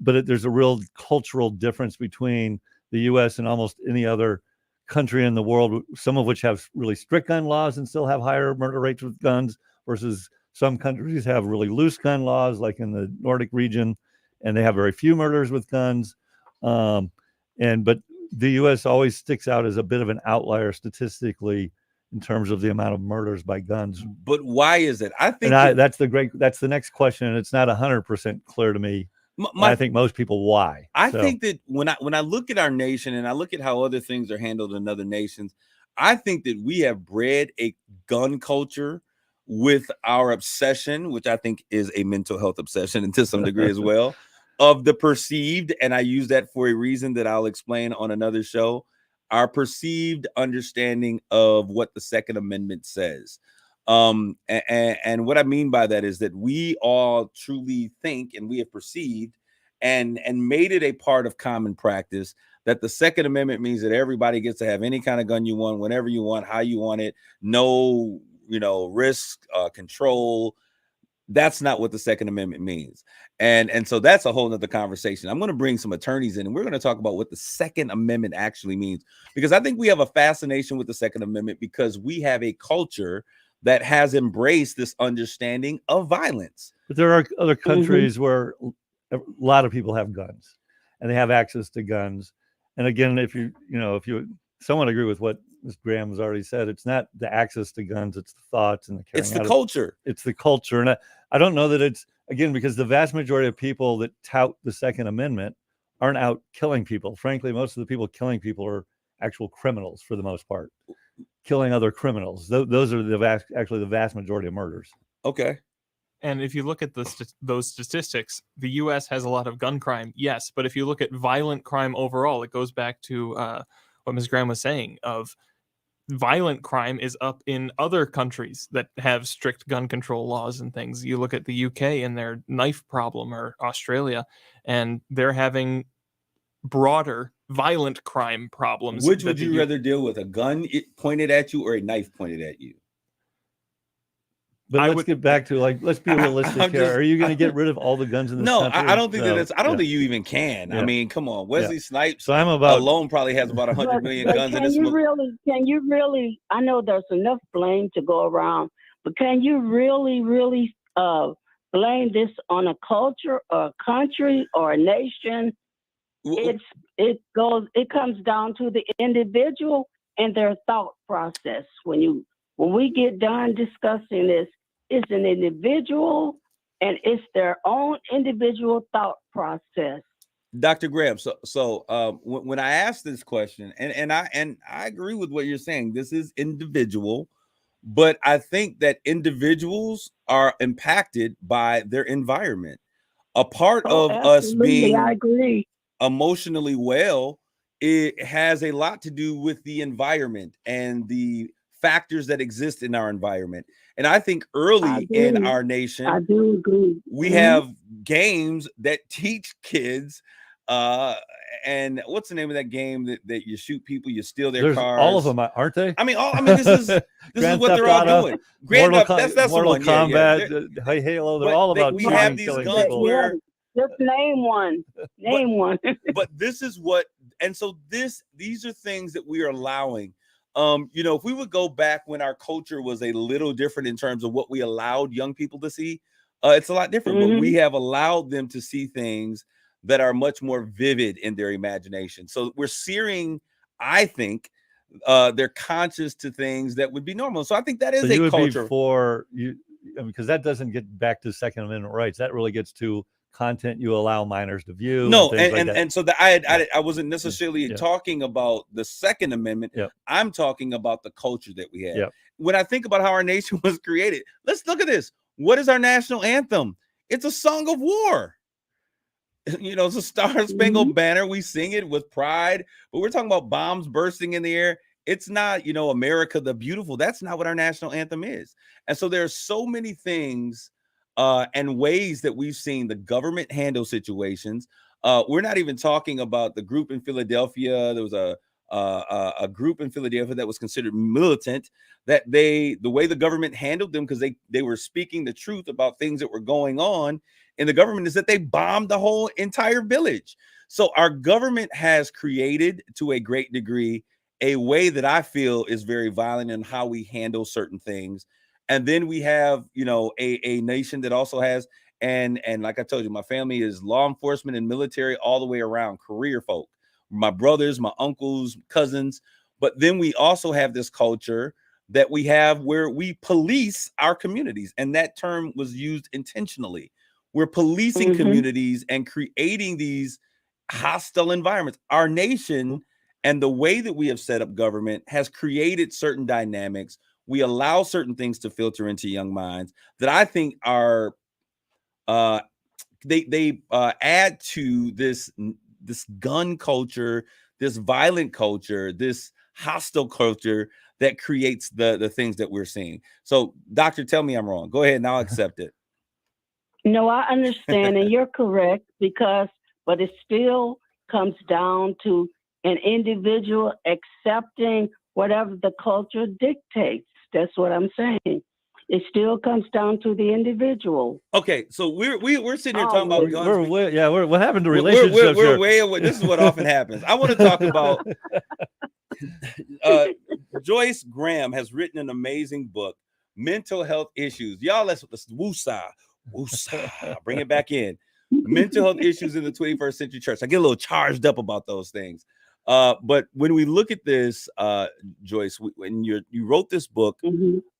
there's a real cultural difference between the U.S. and almost any other country in the world, some of which have really strict gun laws and still have higher murder rates with guns, versus some countries have really loose gun laws, like in the Nordic region, and they have very few murders with guns. But the U.S. always sticks out as a bit of an outlier statistically in terms of the amount of murders by guns. But why is it? I think that's the next question, and it's not 100% clear to me. I think most people why. I think that when I look at our nation and I look at how other things are handled in other nations, I think that we have bred a gun culture with our obsession, which I think is a mental health obsession and to some degree as well, of the perceived, and I use that for a reason that I'll explain on another show, our perceived understanding of what the Second Amendment says. And what I mean by that is that we all truly think, and we have perceived and made it a part of common practice that the Second Amendment means that everybody gets to have any kind of gun you want, whenever you want, how you want it, no, risk, control. That's not what the Second Amendment means. And so that's a whole nother conversation. I'm going to bring some attorneys in and we're going to talk about what the Second Amendment actually means, because I think we have a fascination with the Second Amendment because we have a culture that has embraced this understanding of violence. But there are other countries where a lot of people have guns and they have access to guns. And again, if you somewhat agree with what Ms. Graham has already said, it's not the access to guns, it's the thoughts and the carrying It's the out culture. It's the culture. And I don't know that it's, again, because the vast majority of people that tout the Second Amendment aren't out killing people. Frankly, most of the people killing people are actual criminals for the most part, killing other criminals. Those are actually the vast majority of murders. Okay. And if you look at those statistics, the U.S. has a lot of gun crime, yes. But if you look at violent crime overall, it goes back to what Ms. Graham was saying of violent crime is up in other countries that have strict gun control laws and things. You look at the UK and their knife problem, or Australia, and they're having broader violent crime problems. Which would you rather deal with, a gun pointed at you or a knife pointed at you? But let's get back to, let's be realistic here. Are you going to get rid of all the guns in this country? I don't think I don't think you even can. I mean, come on. Wesley Snipes so I'm about, alone probably has about 100 million guns in this. Can you really, I know there's enough blame to go around, but can you really blame this on a culture or a country or a nation? It comes down to the individual and their thought process. When we get done discussing this, it's an individual and it's their own individual thought process. Dr. Graham, so when I asked this question, and I agree with what you're saying, this is individual, but I think that individuals are impacted by their environment. A part of us being, I agree, emotionally well, it has a lot to do with the environment and the factors that exist in our environment. And I think early in our nation, I do agree, we have games that teach kids, and what's the name of that game that you shoot people, you steal their cars? All of them, aren't they? I mean, this is what they're all doing. That's Mortal the one. Kombat, Halo, they're all about we have these guns where just name one. But this is what, and so these are things that we are allowing. If we would go back when our culture was a little different in terms of what we allowed young people to see, it's a lot different. But we have allowed them to see things that are much more vivid in their imagination. So we're searing, I think, they're conscious to things that would be normal. So I think that is a culture for you, because that doesn't get back to Second Amendment rights. That really gets to content you allow minors to view. No, and so I wasn't necessarily talking about the Second Amendment. I'm talking about the culture that we have. When I think about how our nation was created, let's look at this. What is our national anthem? It's a song of war. It's a Star-Spangled Banner. We sing it with pride, but we're talking about bombs bursting in the air. It's not, America the Beautiful. That's not what our national anthem is. And so there are so many things and ways that we've seen the government handle situations. We're not even talking about the group in Philadelphia. There was a group in Philadelphia that was considered militant, that the way the government handled them, because they were speaking the truth about things that were going on in the government, is that they bombed the whole entire village. So our government has created, to a great degree, a way that I feel is very violent in how we handle certain things. And then we have, a nation that also has, and like I told you, my family is law enforcement and military all the way around, career folk, my brothers, my uncles, cousins. But then we also have this culture that we have where we police our communities. And that term was used intentionally. We're policing communities and creating these hostile environments. Our nation and the way that we have set up government has created certain dynamics. We allow certain things to filter into young minds that I think are they add to this gun culture, this violent culture, this hostile culture that creates the things that we're seeing. So, doctor, tell me I'm wrong. Go ahead and I'll accept it. No, I understand, and you're correct but it still comes down to an individual accepting whatever the culture dictates. That's what I'm saying. It still comes down to the individual. Okay, so we're sitting here talking about guns. What happened to relationships? We're way away. This is what often happens. I want to talk about Joyce Graham has written an amazing book, Mental Health Issues. Y'all, let's woosah, bring it back in. Mental health issues in the 21st century church. I get a little charged up about those things. But when we look at this, Joyce, when you wrote this book,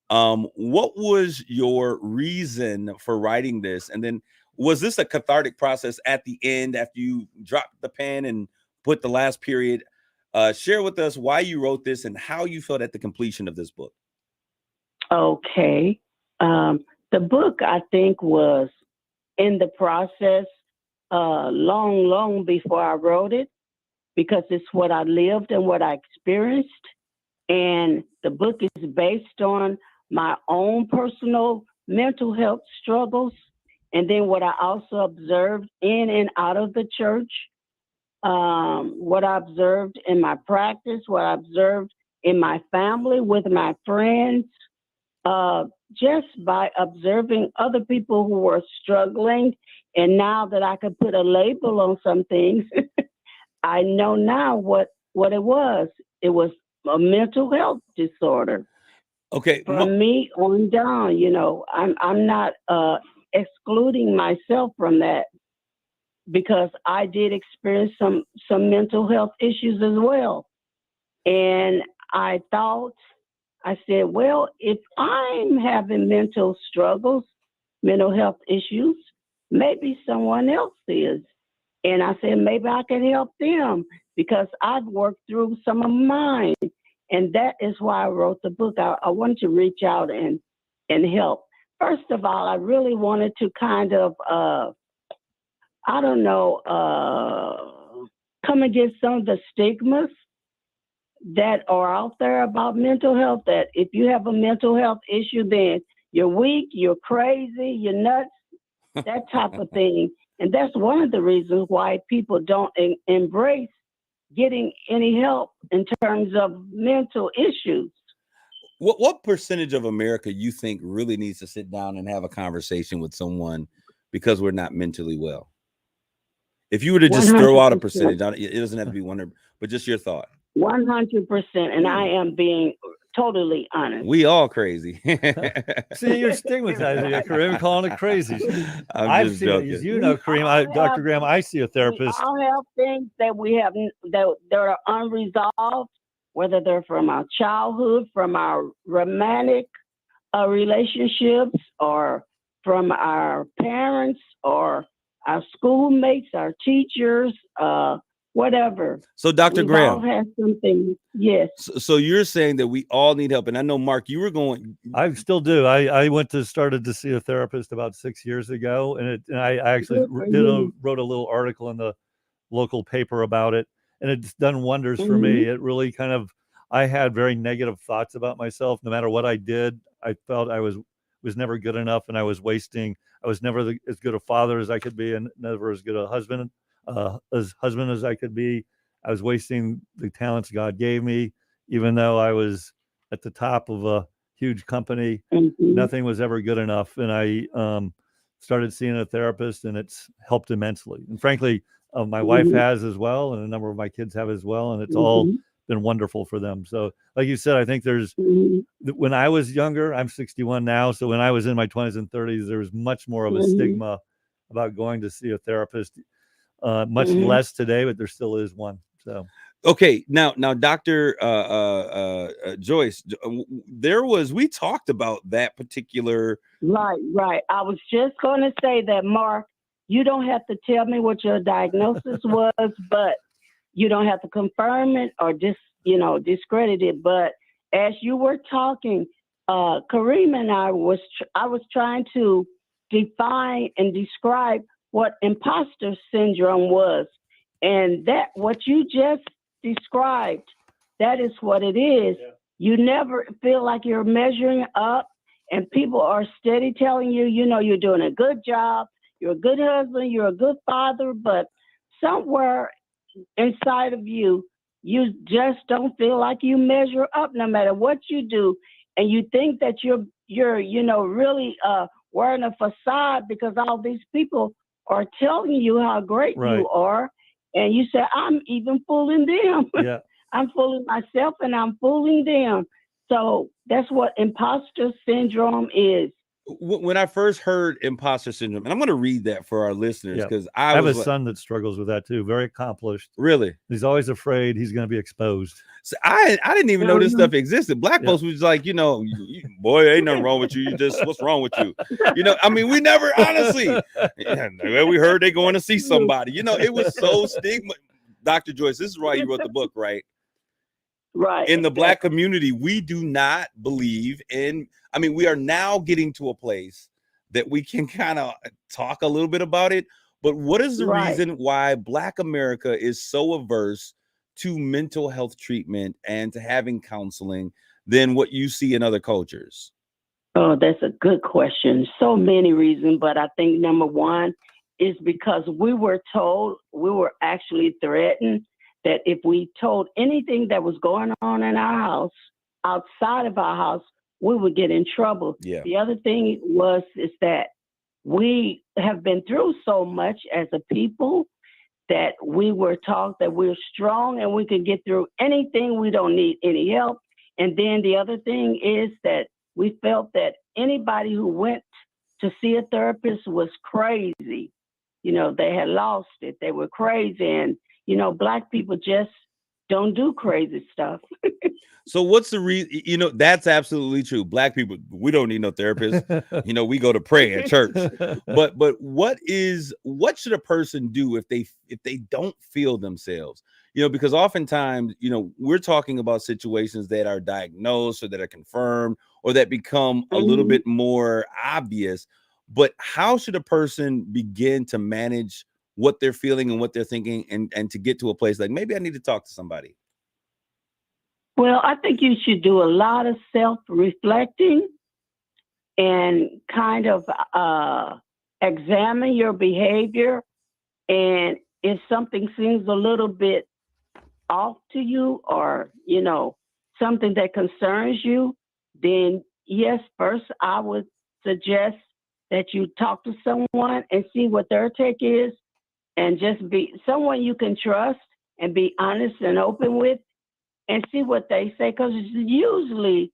what was your reason for writing this? And then was this a cathartic process at the end after you dropped the pen and put the last period? Share with us why you wrote this and how you felt at the completion of this book. Okay. The book, I think, was in the process long before I wrote it, because it's what I lived and what I experienced. And the book is based on my own personal mental health struggles, and then what I also observed in and out of the church, what I observed in my practice, what I observed in my family, with my friends, just by observing other people who were struggling. And now that I could put a label on some things, I know now what it was. It was a mental health disorder. Okay. From me on down, I'm not excluding myself from that, because I did experience some mental health issues as well. And I said, well, if I'm having mental struggles, mental health issues, maybe someone else is. And I said, maybe I can help them, because I've worked through some of mine. And that is why I wrote the book. I wanted to reach out and help. First of all, I really wanted to kind of, come against some of the stigmas that are out there about mental health, that if you have a mental health issue, then you're weak, you're crazy, you're nuts, that type of thing. And that's one of the reasons why people don't embrace getting any help in terms of mental issues. What percentage of America you think really needs to sit down and have a conversation with someone because we're not mentally well? If you were to just 100%. Throw out a percentage, it doesn't have to be 100, but just your thought. 100%, and I am being totally honest. We all crazy. See, you're stigmatizing it, Kareem, calling it crazy. I've seen it, as you know, Kareem, Dr. Graham, I see a therapist. We all have things that we have that are unresolved, whether they're from our childhood, from our romantic relationships, or from our parents, or our schoolmates, our teachers, whatever. So, Dr. Graham, all have something. Yes. So you're saying that we all need help, and I know, Mark, you were going. I still do. I started to see a therapist about 6 years ago, and I actually wrote a little article in the local paper about it, and it's done wonders for me. It really I had very negative thoughts about myself. No matter what I did, I felt I was never good enough, and I was wasting. I was never as good a father as I could be, and never as good a husband as I could be. I was wasting the talents God gave me, even though I was at the top of a huge company. Nothing was ever good enough. And I started seeing a therapist, and it's helped immensely. And frankly, my wife has as well, and a number of my kids have as well. And it's all been wonderful for them. So like you said, I think there's, when I was younger, I'm 61 now. So when I was in my 20s and 30s, there was much more of a stigma about going to see a therapist. Much less today, but there still is one. So Okay, now, Dr. Joyce, we talked about that particular. Right. I was just going to say that, Mark. You don't have to tell me what your diagnosis was, but you don't have to confirm it or discredit it. But as you were talking, Kareem and I was trying to define and describe what imposter syndrome was, and that what you just described, that is what it is. Yeah. You never feel like you're measuring up, and people are steady telling you, you're doing a good job, you're a good husband, you're a good father, but somewhere inside of you, you just don't feel like you measure up no matter what you do. And you think that you're really wearing a facade because all these people are telling you how great you are. And you say, I'm even fooling them. Yeah. I'm fooling myself and I'm fooling them. So that's what imposter syndrome is. When I first heard imposter syndrome, and I'm going to read that for our listeners because I have a son that struggles with that too. Very accomplished. Really? He's always afraid he's going to be exposed. So I didn't even know this stuff existed. Black folks was like, boy, ain't nothing wrong with you. What's wrong with you? I mean, we never honestly. We heard they going to see somebody. It was so stigma. Dr. Joyce, this is why you wrote the book, right? Right. In the Black community, we do not believe in. I mean, we are now getting to a place that we can kind of talk a little bit about it. But what is the reason why Black America is so averse to mental health treatment and to having counseling than what you see in other cultures? Oh, that's a good question. So many reasons, but I think number one is because we were actually threatened that if we told anything that was going on in our house, outside of our house, we would get in trouble. Yeah. The other thing is that we have been through so much as a people that we were taught that we're strong and we can get through anything. We don't need any help. And then the other thing is that we felt that anybody who went to see a therapist was crazy. They had lost it. They were crazy. And, Black people just don't do crazy stuff. So what's the reason? That's absolutely true. Black people, we don't need no therapist. We go to pray at church. But what should a person do if they don't feel themselves? Because oftentimes, we're talking about situations that are diagnosed or that are confirmed or that become a little bit more obvious. But how should a person begin to manage what they're feeling and what they're thinking and to get to a place like maybe I need to talk to somebody? Well, I think you should do a lot of self-reflecting and kind of examine your behavior. And if something seems a little bit off to you or, something that concerns you, then yes, first I would suggest that you talk to someone and see what their take is and just be someone you can trust and be honest and open with. And see what they say, because usually,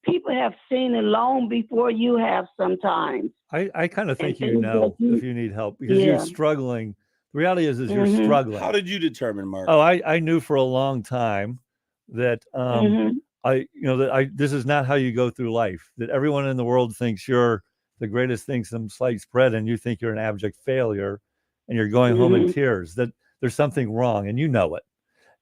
people have seen it long before you have sometimes. I kind of think if you need help because you're struggling. The reality is you're struggling. How did you determine, Mark? Oh, I knew for a long time that this is not how you go through life. That everyone in the world thinks you're the greatest thing since sliced bread, and you think you're an abject failure, and you're going home in tears. That there's something wrong, and you know it.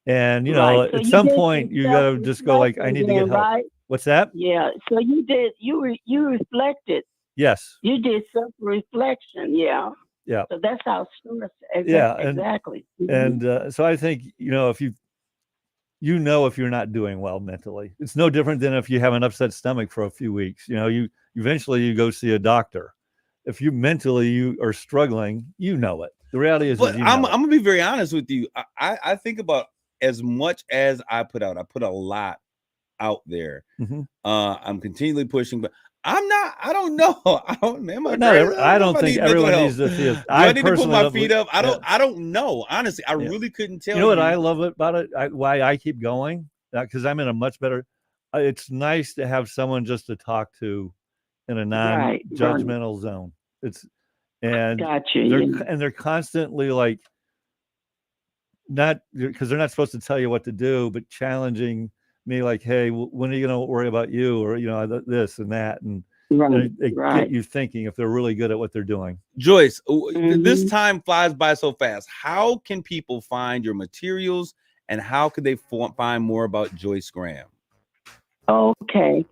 And, so at some point you got to just go like, I need to get help. Right? What's that? Yeah. So you reflected. Yes. You did self-reflection. Yeah. Yeah. So that's how it starts. Exactly. And so I think, if if you're not doing well mentally, it's no different than if you have an upset stomach for a few weeks, you eventually you go see a doctor. If you are struggling, it. The reality is, I'm going to be very honest with you. I think about as much as I put out, I put a lot out there. I'm continually pushing, but I don't know. I don't think everyone needs to feel. I need to put my feet up. I don't know. Honestly, I really couldn't tell you. What I love about it, why I keep going, because I'm in a much better. It's nice to have someone just to talk to in a non-judgmental zone. They're constantly like not because they're not supposed to tell you what to do, but challenging me like, hey, when are you going to worry about you, or this and that, and they get you thinking if they're really good at what they're doing. Joyce, this time flies by so fast. How can people find your materials, and how can they find more about Joyce Graham? Okay.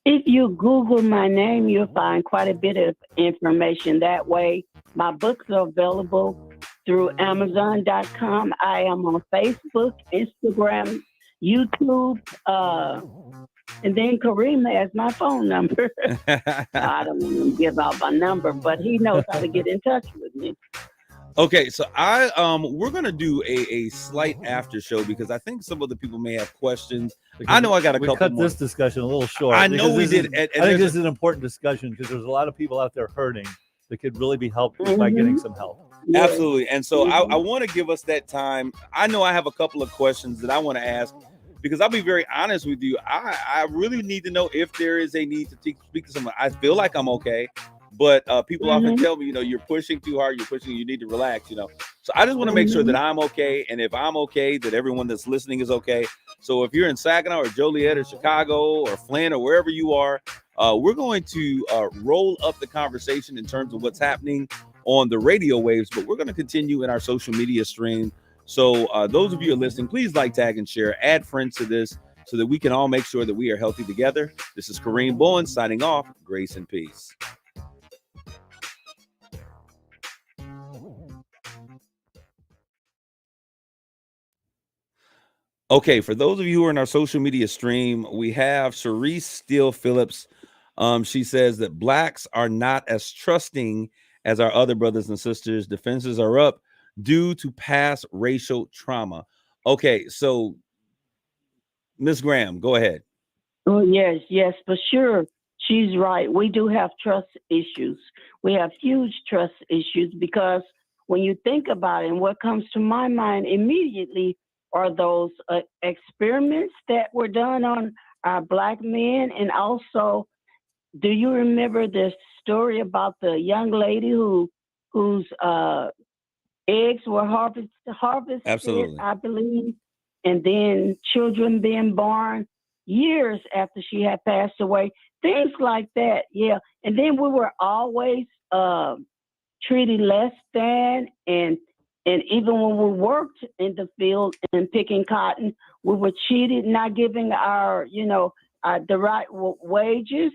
If you Google my name, you'll find quite a bit of information that way. My books are available through Amazon.com. I am on Facebook, Instagram, YouTube, and then Kareem has my phone number. I don't want to give out my number, but he knows how to get in touch with me. Okay, so we're gonna do a slight after show because I think some of the people may have questions. I know I got a couple. Cut more. This discussion a little short. I know we did. I think this is an important discussion because there's a lot of people out there hurting that could really be helped by getting some help. Absolutely, and so I want to give us that time. I know I have a couple of questions that I want to ask because I'll be very honest with you. I really need to know if there is a need to speak to someone. I feel like I'm okay. But people often tell me, you're pushing too hard, you need to relax, So I just want to make sure that I'm okay. And if I'm okay, that everyone that's listening is okay. So if you're in Saginaw or Joliet or Chicago or Flint or wherever you are, we're going to roll up the conversation in terms of what's happening on the radio waves, but we're going to continue in our social media stream. So those of you who are listening, please like, tag, and share, add friends to this so that we can all make sure that we are healthy together. This is Kareem Bowen signing off. Grace and peace. Okay, for those of you who are in our social media stream, we have Cerise Steele Phillips. She says that Blacks are not as trusting as our other brothers and sisters. Defenses are up due to past racial trauma. Okay, so Ms. Graham, go ahead. Oh, yes, for sure. She's right. We do have trust issues. We have huge trust issues because when you think about it, and what comes to my mind immediately are those experiments that were done on our Black men. And also, do you remember the story about the young lady whose eggs were harvested? Absolutely. I believe, and then children being born years after she had passed away, things like that. Yeah. And then we were always treated less than, and even when we worked in the field and picking cotton, we were cheated, not giving our, the right wages.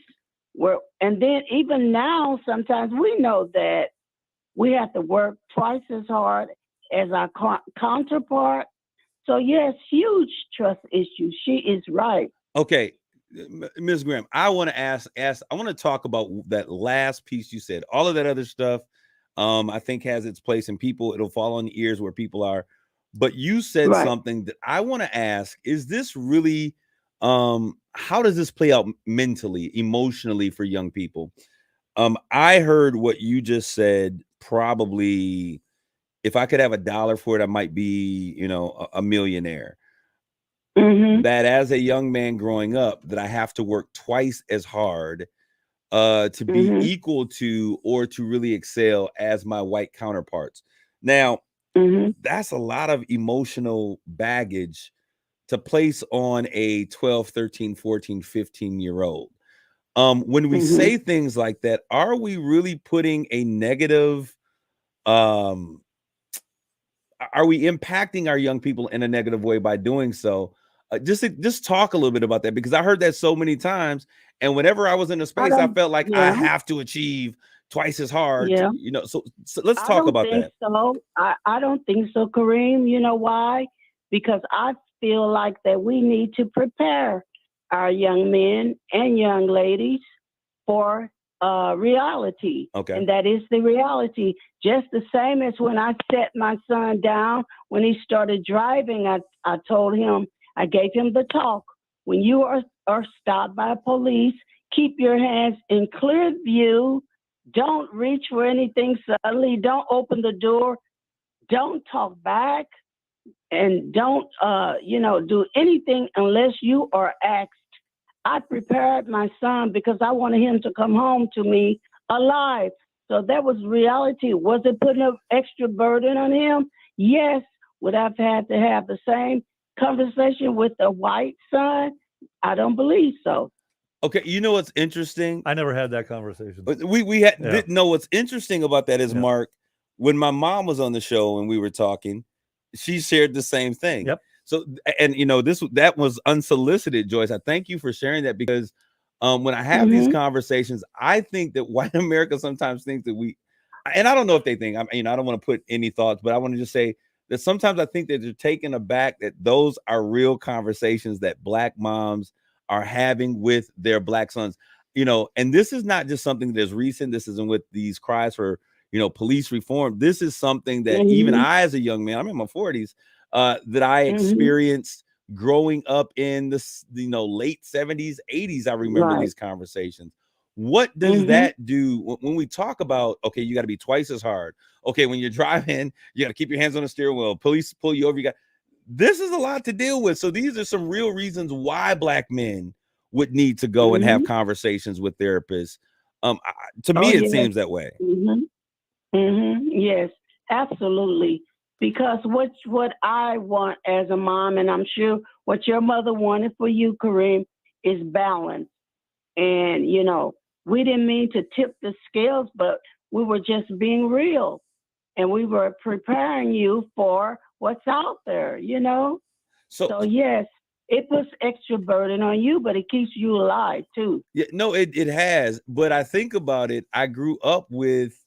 And then even now, sometimes we know that we have to work twice as hard as our counterpart. So yes, huge trust issues. She is right. Okay, Ms. Graham, I want to ask. I want to talk about that last piece you said. All of that other stuff, I think has its place in people. It'll fall on the ears where people are. But you said something that I want to ask. Is this really, how does this play out mentally, emotionally for young people? I heard what you just said. Probably, if I could have $1 for it, I might be, a millionaire. That as a young man growing up, that I have to work twice as hard to be equal to or to really excel as my white counterparts. Now, that's a lot of emotional baggage to place on a 12, 13, 14, 15-year-old. When we say things like that, are we really putting a negative, are we impacting our young people in a negative way by doing so? Just talk a little bit about that, because I heard that so many times. And whenever I was in a space, I felt like I have to achieve twice as hard. So let's talk about that. I don't think so, Kareem. You know why? Because I feel like that we need to prepare our young men and young ladies for reality. Okay. And that is the reality. Just the same as when I set my son down, when he started driving, I told him, I gave him the talk. When you are stopped by police, keep your hands in clear view. Don't reach for anything suddenly. Don't open the door. Don't talk back. And don't, do anything unless you are asked. I prepared my son because I wanted him to come home to me alive. So that was reality. Was it putting an extra burden on him? Yes. would I have had to have the same conversation with a white son? I don't believe so. Okay, you know what's interesting? I never had that conversation. We didn't know what's interesting about that is, Mark, when my mom was on the show and we were talking, she shared the same thing. Yep. So, and that was unsolicited, Joyce. I thank you for sharing that, because when I have these conversations, I think that white America sometimes thinks that and I don't know if they think, I don't want to put any thoughts, but I want to just say that sometimes I think that they're taken aback that those are real conversations that Black moms are having with their Black sons, and this is not just something that's recent. This isn't with these cries for, police reform. This is something that even I, as a young man, I'm in my 40s, that I experienced growing up in the, late 70s, 80s. I remember these conversations. What does that do when we talk about, okay, you got to be twice as hard. Okay, when you're driving, you got to keep your hands on the steering wheel. Police pull you over. This is a lot to deal with. So these are some real reasons why Black men would need to go and have conversations with therapists. To me, it seems that way. Yes, absolutely. Because what I want as a mom, and I'm sure what your mother wanted for you, Kareem, is balance. And, we didn't mean to tip the scales, but we were just being real. And we were preparing you for what's out there, So yes, it puts extra burden on you, but it keeps you alive too. Yeah, no, it has. But I think about it, I grew up with,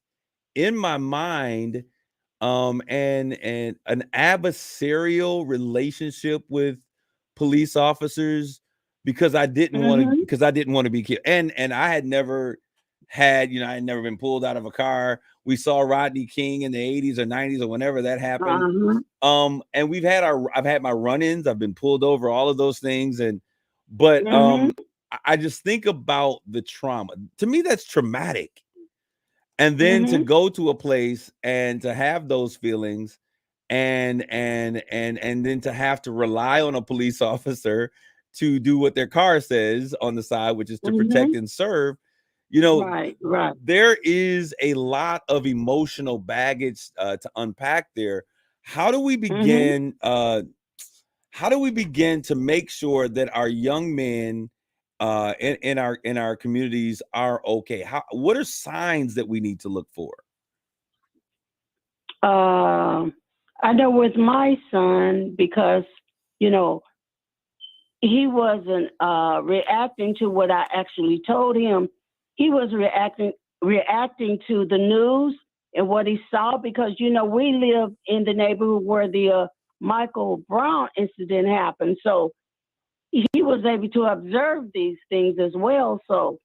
in my mind, and an adversarial relationship with police officers, because I didn't want to be killed. And I had never had, I had never been pulled out of a car. We saw Rodney King in the 80s or 90s or whenever that happened. And I've had my run-ins, I've been pulled over, all of those things. But I just think about the trauma. To me, that's traumatic. And then to go to a place and to have those feelings and then to have to rely on a police officer to do what their car says on the side, which is to protect and serve, right. There is a lot of emotional baggage to unpack there. How do we begin? How do we begin to make sure that our young men in our communities are okay? What are signs that we need to look for? I know with my son, because he wasn't reacting to what I actually told him. He was reacting to the news and what he saw, because we live in the neighborhood where the Michael Brown incident happened, so he was able to observe these things as well. So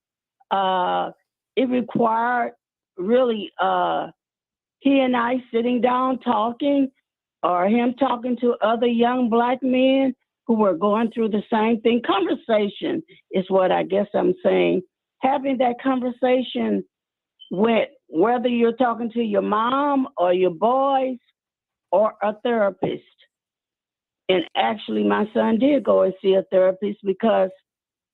it required really he and I sitting down talking, or him talking to other young Black men who were going through the same thing. Conversation is what I guess I'm saying. Having that conversation with, whether you're talking to your mom or your boys or a therapist. And actually, my son did go and see a therapist, because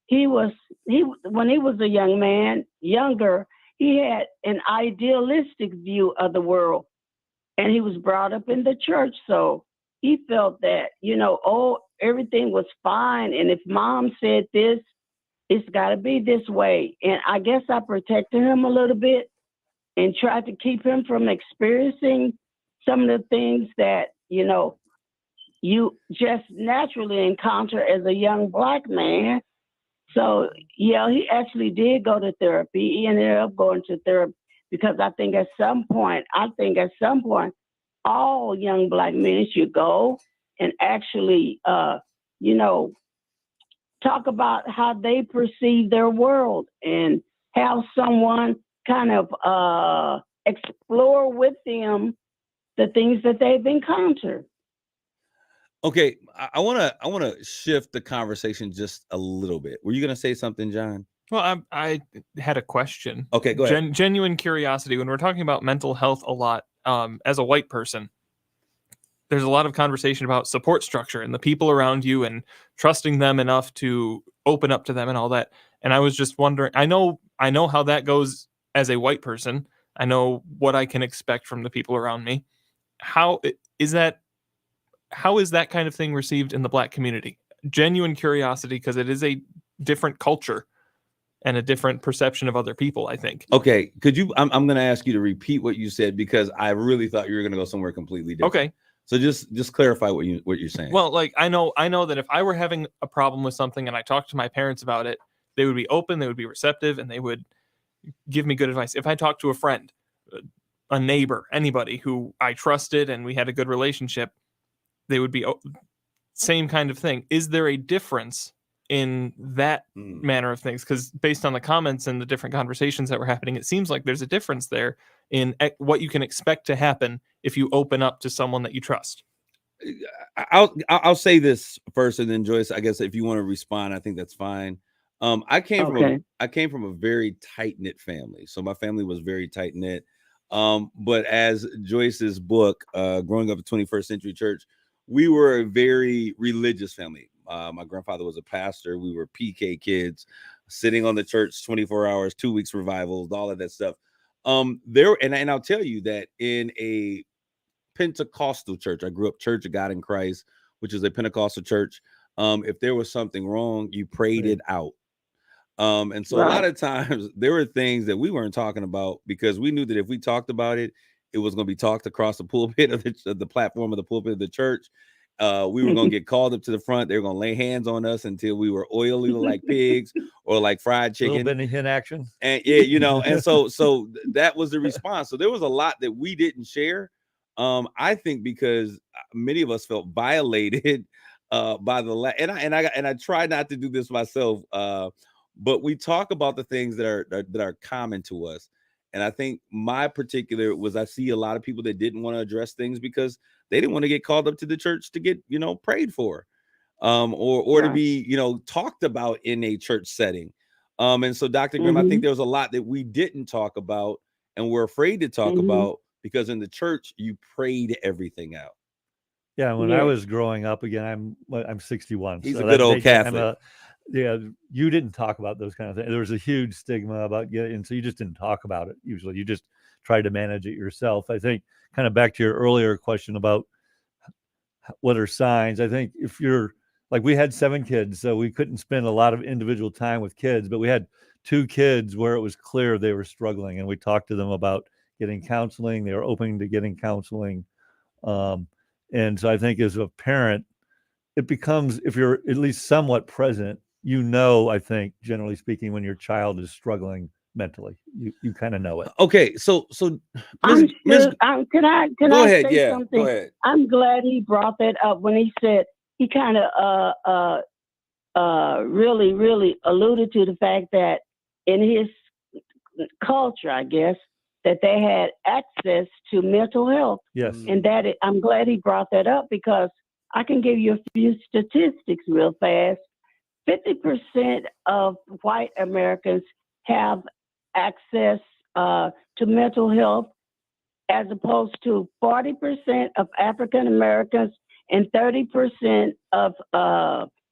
when he was a young man, younger, he had an idealistic view of the world, and he was brought up in the church. So he felt that, everything was fine. And if mom said this, it's got to be this way. And I guess I protected him a little bit and tried to keep him from experiencing some of the things that, you just naturally encounter as a young Black man. So, yeah, he actually did go to therapy. He ended up going to therapy because I think at some point, all young Black men should go and actually, talk about how they perceive their world, and have someone kind of explore with them the things that they've encountered. Okay, I want to shift the conversation just a little bit. Were you going to say something, John? Well, I had a question. Okay, go ahead. Genuine curiosity. When we're talking about mental health a lot, as a white person, there's a lot of conversation about support structure and the people around you and trusting them enough to open up to them and all that. And I was just wondering, I know how that goes as a white person. I know what I can expect from the people around me. How is that how is that kind of thing received in the Black community? Genuine curiosity, because it is a different culture and a different perception of other people, I think. Okay, could you? I'm going to ask you to repeat what you said, because I really thought you were going to go somewhere completely different. Okay. So just clarify what you're saying. Well, like I know that if I were having a problem with something and I talked to my parents about it, they would be open, they would be receptive, and they would give me good advice. If I talked to a friend, a neighbor, anybody who I trusted and we had a good relationship, they would be same kind of thing. Is there a difference in that manner of things? Because based on the comments and the different conversations that were happening, it seems like there's a difference there in what you can expect to happen if you open up to someone that you trust. I'll say this first, and then Joyce, I guess if you want to respond, I think that's fine. I came from a very tight knit family, so my family was very tight knit. But as Joyce's book, Growing Up in 21st Century Church, we were a very religious family. My grandfather was a pastor. We were PK kids, sitting on the church 24 hours, 2 weeks revivals, all of that stuff. And I'll tell you that in a Pentecostal church, I grew up Church of God in Christ, which is a Pentecostal church. If there was something wrong, you prayed it out. And so a lot of times there were things that we weren't talking about, because we knew that if we talked about it, it was going to be talked across the pulpit of the platform of the pulpit of the church. We were going to get called up to the front. They were going to lay hands on us until we were oily like pigs or like fried chicken. A little bit of hen action. And and so that was the response. So there was a lot that we didn't share. I think because many of us felt violated by and I try not to do this myself. But we talk about the things that are common to us. And I think my particular was, I see a lot of people that didn't want to address things because they didn't want to get called up to the church to get, prayed for, or to be, talked about in a church setting. And so Dr. Grimm, I think there was a lot that we didn't talk about and we're afraid to talk about, because in the church, you prayed everything out. Yeah. When I was growing up, again, I'm 61. He's a good old Catholic. You didn't talk about those kind of things. There was a huge stigma about getting, so you just didn't talk about it. Usually you just tried to manage it yourself. I think, kind of back to your earlier question about what are signs. I think if you're like, we had 7 kids, so we couldn't spend a lot of individual time with kids, but we had 2 kids where it was clear they were struggling, and we talked to them about getting counseling. They were open to getting counseling. And so I think as a parent, it becomes, if you're at least somewhat present, I think, generally speaking, when your child is struggling mentally, you kind of know it. Okay, so can I go ahead, say something? Go ahead. I'm glad he brought that up when he said, he kind of really, really alluded to the fact that in his culture, I guess, that they had access to mental health. Yes. And I'm glad he brought that up, because I can give you a few statistics real fast. 50% of white Americans have access to mental health, as opposed to 40% of African Americans and 30% of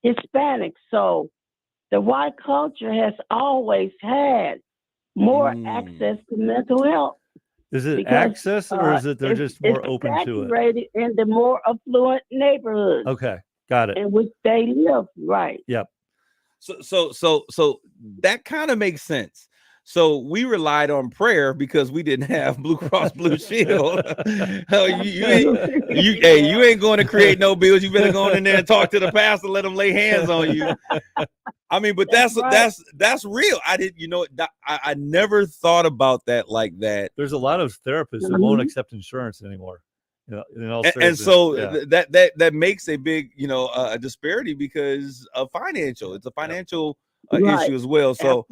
Hispanics. So the white culture has always had more access to mental health. Is it access, or is it they're just more open to it? In the more affluent neighborhoods. Okay, got it. In which they live, right? Yep. So that kind of makes sense. So we relied on prayer because we didn't have Blue Cross Blue Shield. You ain't going to create no bills. You better go in there and talk to the pastor, let them lay hands on you. I mean, but that's real. I didn't, I never thought about that like that. There's a lot of therapists that won't accept insurance anymore. And so that makes a big, a disparity because of financial. It's a financial issue as well. So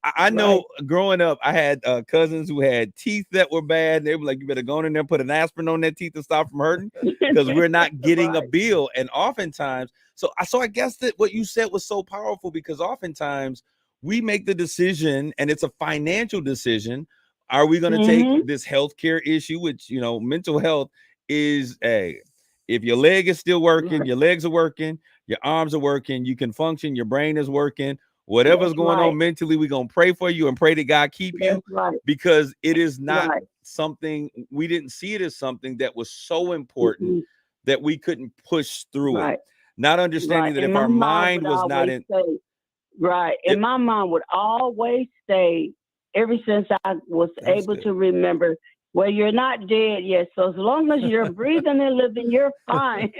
I know growing up, I had cousins who had teeth that were bad. They were like, you better go in there and put an aspirin on that teeth to stop from hurting, because we're not getting a bill. And oftentimes, so I guess that what you said was so powerful, because oftentimes we make the decision, and it's a financial decision. Are we going to take this healthcare issue, which, mental health is if your leg is still working, your legs are working, your arms are working, you can function, your brain is working, whatever's going on mentally, we're going to pray for you and pray that God keep you, because it is not something, we didn't see it as something that was so important that we couldn't push through Right. it. Not understanding that And if my our mind would was not always in, say, right. And my mom would always say, ever since I was That's able good. to remember, well, you're not dead yet. So as long as you're breathing and living, you're fine.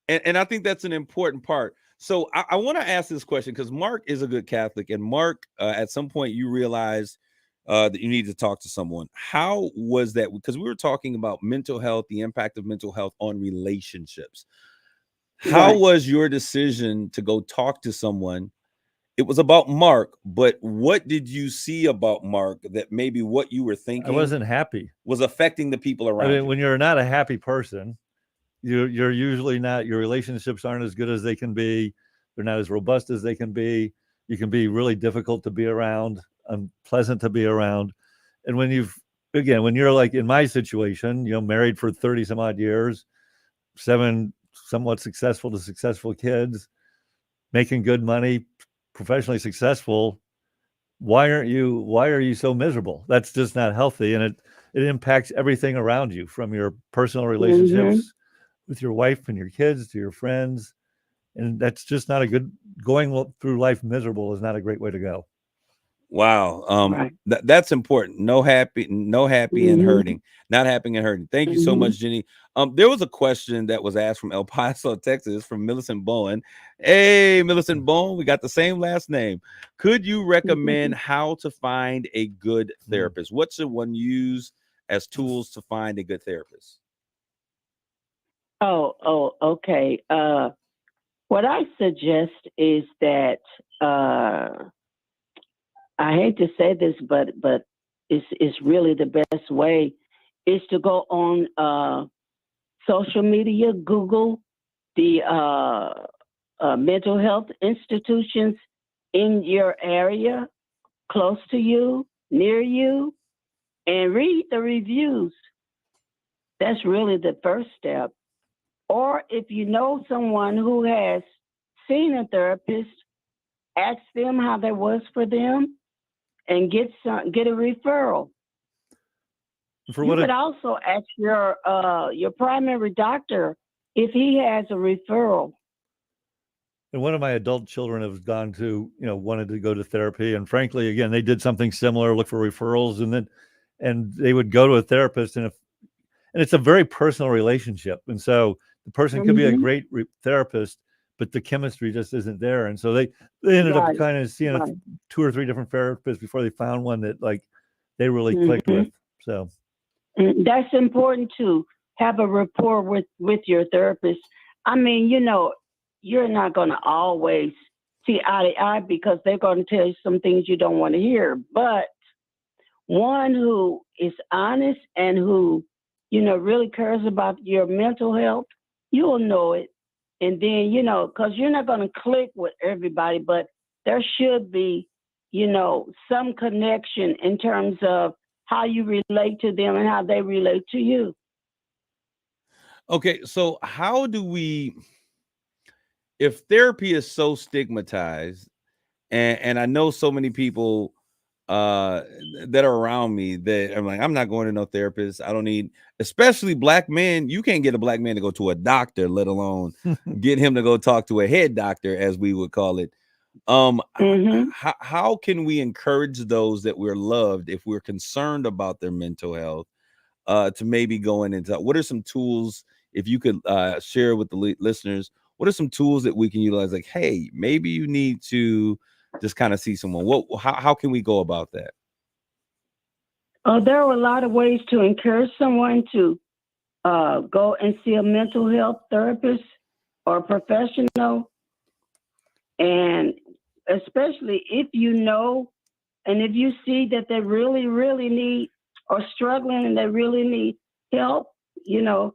and I think that's an important part. So I want to ask this question because Mark is a good Catholic, and Mark, at some point you realized that you need to talk to someone. How was that? Because we were talking about mental health, the impact of mental health on relationships. How Right. was your decision to go talk to someone? It was about Mark, but what did you see about Mark that maybe what you were I thinking wasn't happy. was affecting the people I around mean, you? when you're not a happy person, you're usually not, your relationships aren't as good as they can be. They're not as robust as they can be. You can be really difficult to be around, unpleasant to be around. And when you're like in my situation, married for 30 some odd years, 7 somewhat successful to successful kids, making good money, professionally successful, why are you so miserable? That's just not healthy. And it impacts everything around you, from your personal relationships with your wife and your kids to your friends. And that's just not a good, going through life miserable is not a great way to go. Wow. Right. That's important. No happy and hurting. Not happy and hurting. Thank you so much, Jenny. There was a question that was asked from El Paso, Texas, from Millicent Bowen. Hey, Millicent Bowen, we got the same last name. Could you recommend how to find a good therapist? What should one use as tools to find a good therapist? Okay. What I suggest is that I hate to say this, but it's really the best way is to go on social media, Google the mental health institutions in your area, close to you, near you, and read the reviews. That's really the first step. Or if you know someone who has seen a therapist, ask them how that was for them and get a referral. You could also ask your primary doctor if he has a referral. And one of my adult children has gone to, wanted to go to therapy. And frankly, again, they did something similar, look for referrals, and they would go to a therapist, and it's a very personal relationship. And so the person could be a great therapist, but the chemistry just isn't there. And so they ended up kind of seeing 2 or 3 different therapists before they found one that they really clicked with. So that's important to have a rapport with your therapist. I mean, you're not going to always see eye to eye because they're going to tell you some things you don't want to hear. But one who is honest and who, really cares about your mental health, you'll know it. And then, because you're not going to click with everybody, but there should be, some connection in terms of how you relate to them and how they relate to you. Okay, so how do we, if therapy is so stigmatized, and I know so many people that are around me that I'm like, I'm not going to no therapist. I don't need, especially black men. You can't get a black man to go to a doctor, let alone get him to go talk to a head doctor, as we would call it. How can we encourage those that we're loved if we're concerned about their mental health to maybe going into, what are some tools, if you could share with the listeners, what are some tools that we can utilize? Like, hey, maybe you need to just kind of see someone. How can we go about that? There are a lot of ways to encourage someone to go and see a mental health therapist or professional. And especially if you know, and if you see that they really, really need or struggling and they really need help, the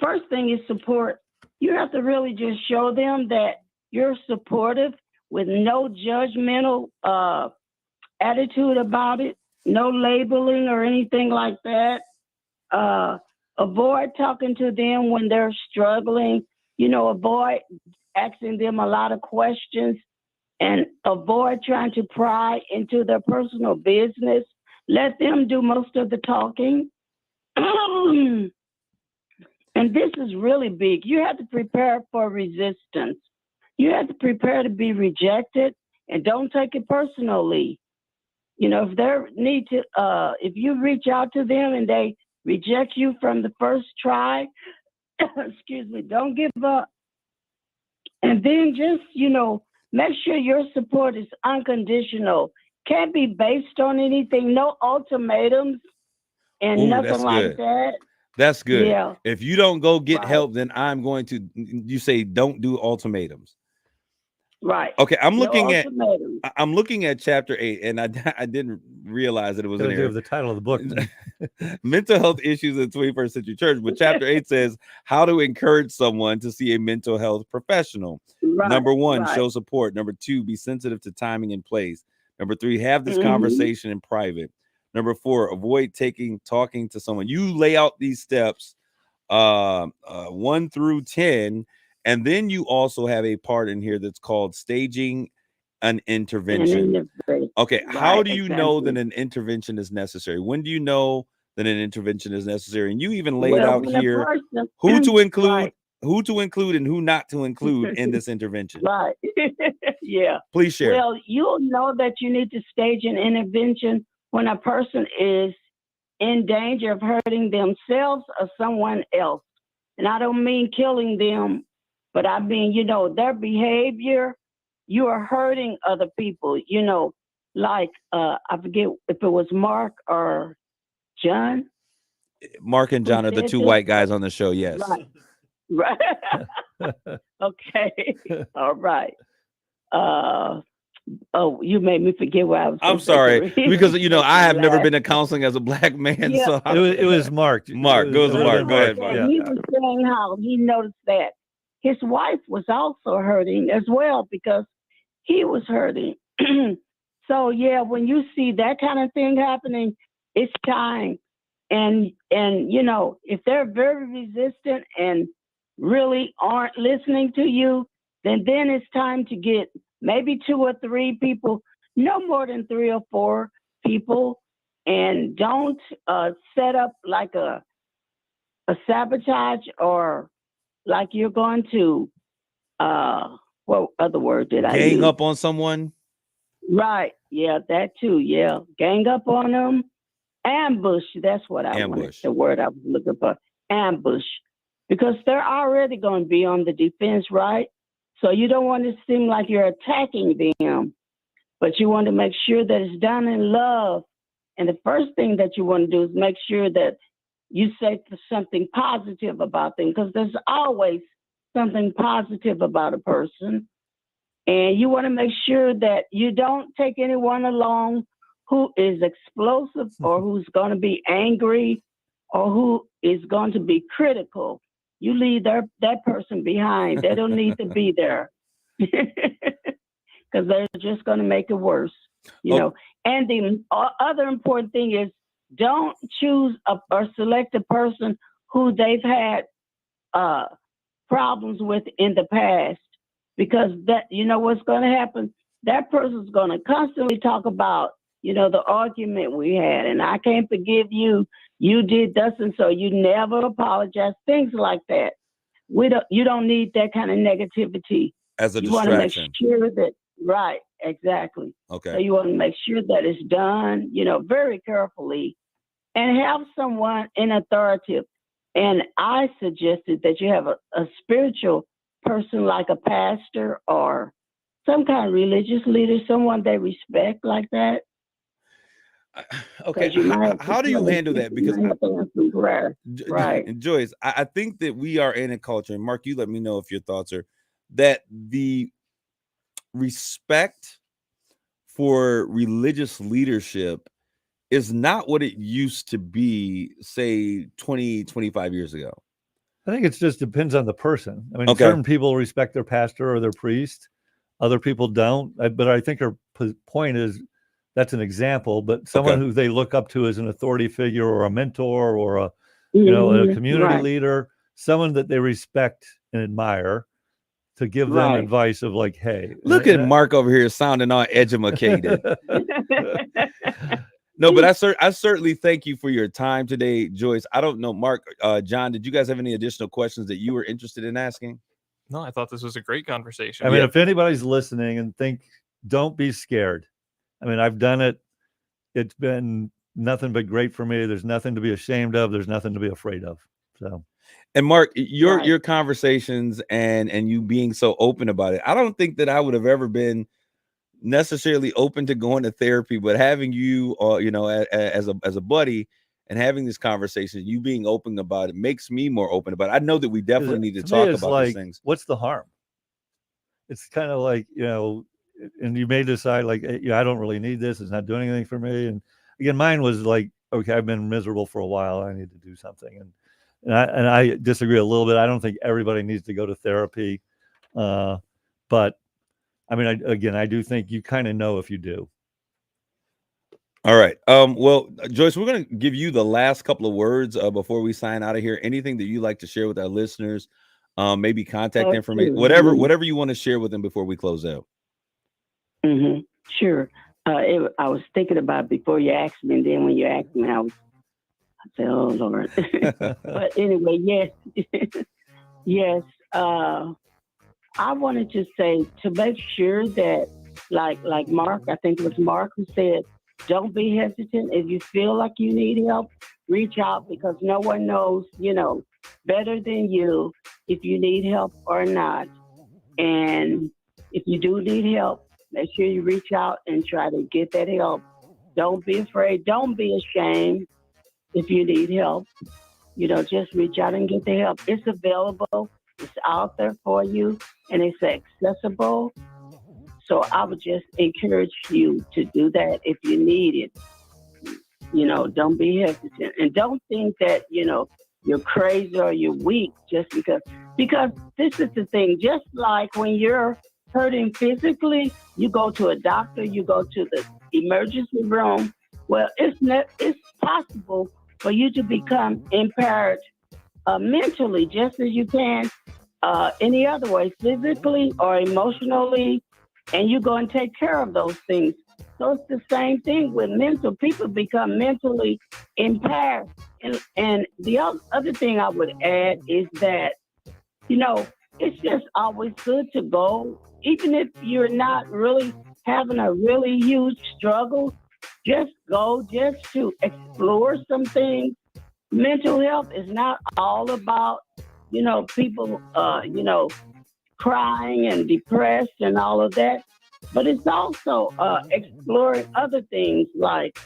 first thing is support. You have to really just show them that you're supportive with no judgmental attitude about it, no labeling or anything like that. Avoid talking to them when they're struggling. Avoid asking them a lot of questions, and avoid trying to pry into their personal business. Let them do most of the talking. And And this is really big. You have to prepare for resistance. You have to prepare to be rejected, and don't take it personally. You know, if if you reach out to them and they reject you from the first try, excuse me, don't give up. And then just, make sure your support is unconditional. Can't be based on anything, no ultimatums and nothing like that. That's good. Yeah. If you don't go get help, then I'm going to, you say, don't do ultimatums. Right. Okay. I'm looking at chapter 8, and I didn't realize that it was in there. The title of the book. Mental health issues in the 21st century church. But chapter 8 says how to encourage someone to see a mental health professional. Right, Number 1, show support. Number 2, be sensitive to timing and place. Number 3, have this conversation in private. Number 4, avoid talking to someone. You lay out these steps 1 through 10, and then you also have a part in here that's called staging an intervention. Okay, how do you know that an intervention is necessary? When do you know that an intervention is necessary? And you even laid out here who to include, and who not to include in this intervention. Right. Yeah. Please share. Well, you'll know that you need to stage an intervention when a person is in danger of hurting themselves or someone else. And I don't mean killing them, but I mean, their behavior, you are hurting other people, like, I forget if it was Mark or John. Mark and John are the 2 white guys on the show. Yes. Right. Okay. All right. Oh, you made me forget what I was. I'm sorry, because I have never been to counseling as a black man. Yeah. So it was Mark. Mark, goes to Mark. Go ahead, Mark. He was saying how he noticed that his wife was also hurting as well because he was hurting. So yeah, when you see that kind of thing happening, it's time. And if they're very resistant and really aren't listening to you, then it's time to get maybe 2 or 3 people, no more than 3 or 4 people, and don't set up like a sabotage or like you're going to what other word did I use? Gang up on someone. Right. Yeah, that too. Yeah, gang up on them. Ambush. That's what I wanted. The word I was looking for. Ambush, because they're already going to be on the defense, right? So you don't want to seem like you're attacking them, but you want to make sure that it's done in love. And the first thing that you want to do is make sure that you say something positive about them, because there's always something positive about a person. And you want to make sure that you don't take anyone along who is explosive or who's going to be angry or who is going to be critical. You leave that person behind. They don't need to be there because they're just going to make it worse, you know. And the other important thing is don't choose or select a person who they've had problems with in the past, because that, what's going to happen, that person's going to constantly talk about, the argument we had, and I can't forgive you. You did this, and so you never apologize. Things like that. You don't need that kind of negativity as a distraction. You want to make sure that, right, exactly. Okay. So you want to make sure that it's done, very carefully, and have someone in authority. And I suggested that you have a spiritual person, like a pastor or some kind of religious leader, someone they respect like that. Okay, how do you handle that? Because right, Joyce, I think that we are in a culture, and Mark, you let me know if your thoughts are that the respect for religious leadership is not what it used to be, say 20, 25 years ago. I think it just depends on the person. I mean, certain people respect their pastor or their priest, other people don't. But I think her point is, that's an example, but someone who they look up to as an authority figure or a mentor or a community leader, someone that they respect and admire, to give them advice of like, hey, look at Mark over here sounding all educated. No, but I certainly thank you for your time today, Joyce. I don't know, Mark, John, did you guys have any additional questions that you were interested in asking? No, I thought this was a great conversation. I mean, if anybody's listening and don't be scared. I mean, I've done it. It's been nothing but great for me. There's nothing to be ashamed of. There's nothing to be afraid of. So, and Mark, your conversations and you being so open about it, I don't think that I would have ever been necessarily open to going to therapy, but having you, as a buddy and having this conversation, you being open about it makes me more open about it. I know that we definitely need to talk about these things. What's the harm? It's kind of like, and you may decide like, I don't really need this. It's not doing anything for me. And again, mine was like, okay, I've been miserable for a while. I need to do something. And I disagree a little bit. I don't think everybody needs to go to therapy. But I mean, I do think you kind of know if you do. All right. Well, Joyce, we're going to give you the last couple of words before we sign out of here. Anything that you like to share with our listeners, maybe contact information, whatever you want to share with them before we close out. Mm-hmm. Sure. I was thinking about it before you asked me, and then when you asked me, I said, "Oh Lord." But anyway, yes. I wanted to say to make sure that, like Mark, I think it was Mark who said, don't be hesitant. If you feel like you need help, reach out, because no one knows, better than you if you need help or not. And if you do need help, make sure you reach out and try to get that help. Don't be afraid. Don't be ashamed if you need help. Just reach out and get the help. It's available. It's out there for you, and it's accessible. So I would just encourage you to do that if you need it. Don't be hesitant. And don't think that, you're crazy or you're weak just because this is the thing. Just like when you're hurting physically, you go to a doctor, you go to the emergency room. Well, it's possible for you to become impaired mentally, just as you can any other way, physically or emotionally, and you go and take care of those things. So it's the same thing with mental. People become mentally impaired. And the other thing I would add is that, it's just always good to go, even if you're not really having a really huge struggle, just go just to explore some things. Mental health is not all about, people, crying and depressed and all of that. But it's also exploring other things like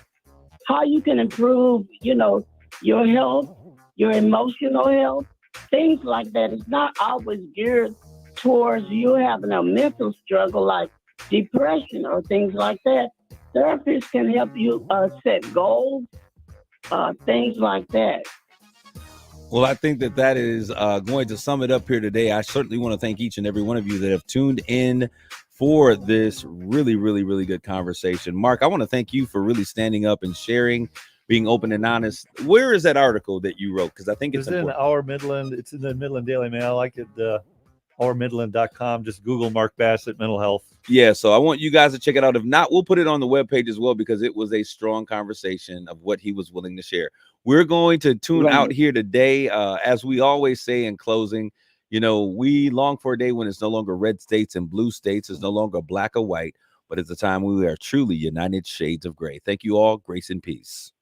how you can improve, your health, your emotional health, things like that. It's not always geared towards you having a mental struggle like depression or things like that. Therapists can help you set goals, things like that. Well, I think that is going to sum it up here today. I certainly want to thank each and every one of you that have tuned in for this really, really, really good conversation. Mark, I want to thank you for really standing up and sharing, being open and honest. Where is that article that you wrote? Because I think it's in Our Midland. It's in the Midland Daily Mail. I could ourmidland.com. Just Google Mark Bassett mental health. Yeah, so I want you guys to check it out. If not, we'll put it on the webpage as well, because it was a strong conversation of what he was willing to share. We're going to tune out here today. As we always say in closing, we long for a day when it's no longer red states and blue states. It's no longer black or white, but it's a time when we are truly united shades of gray. Thank you all. Grace and peace.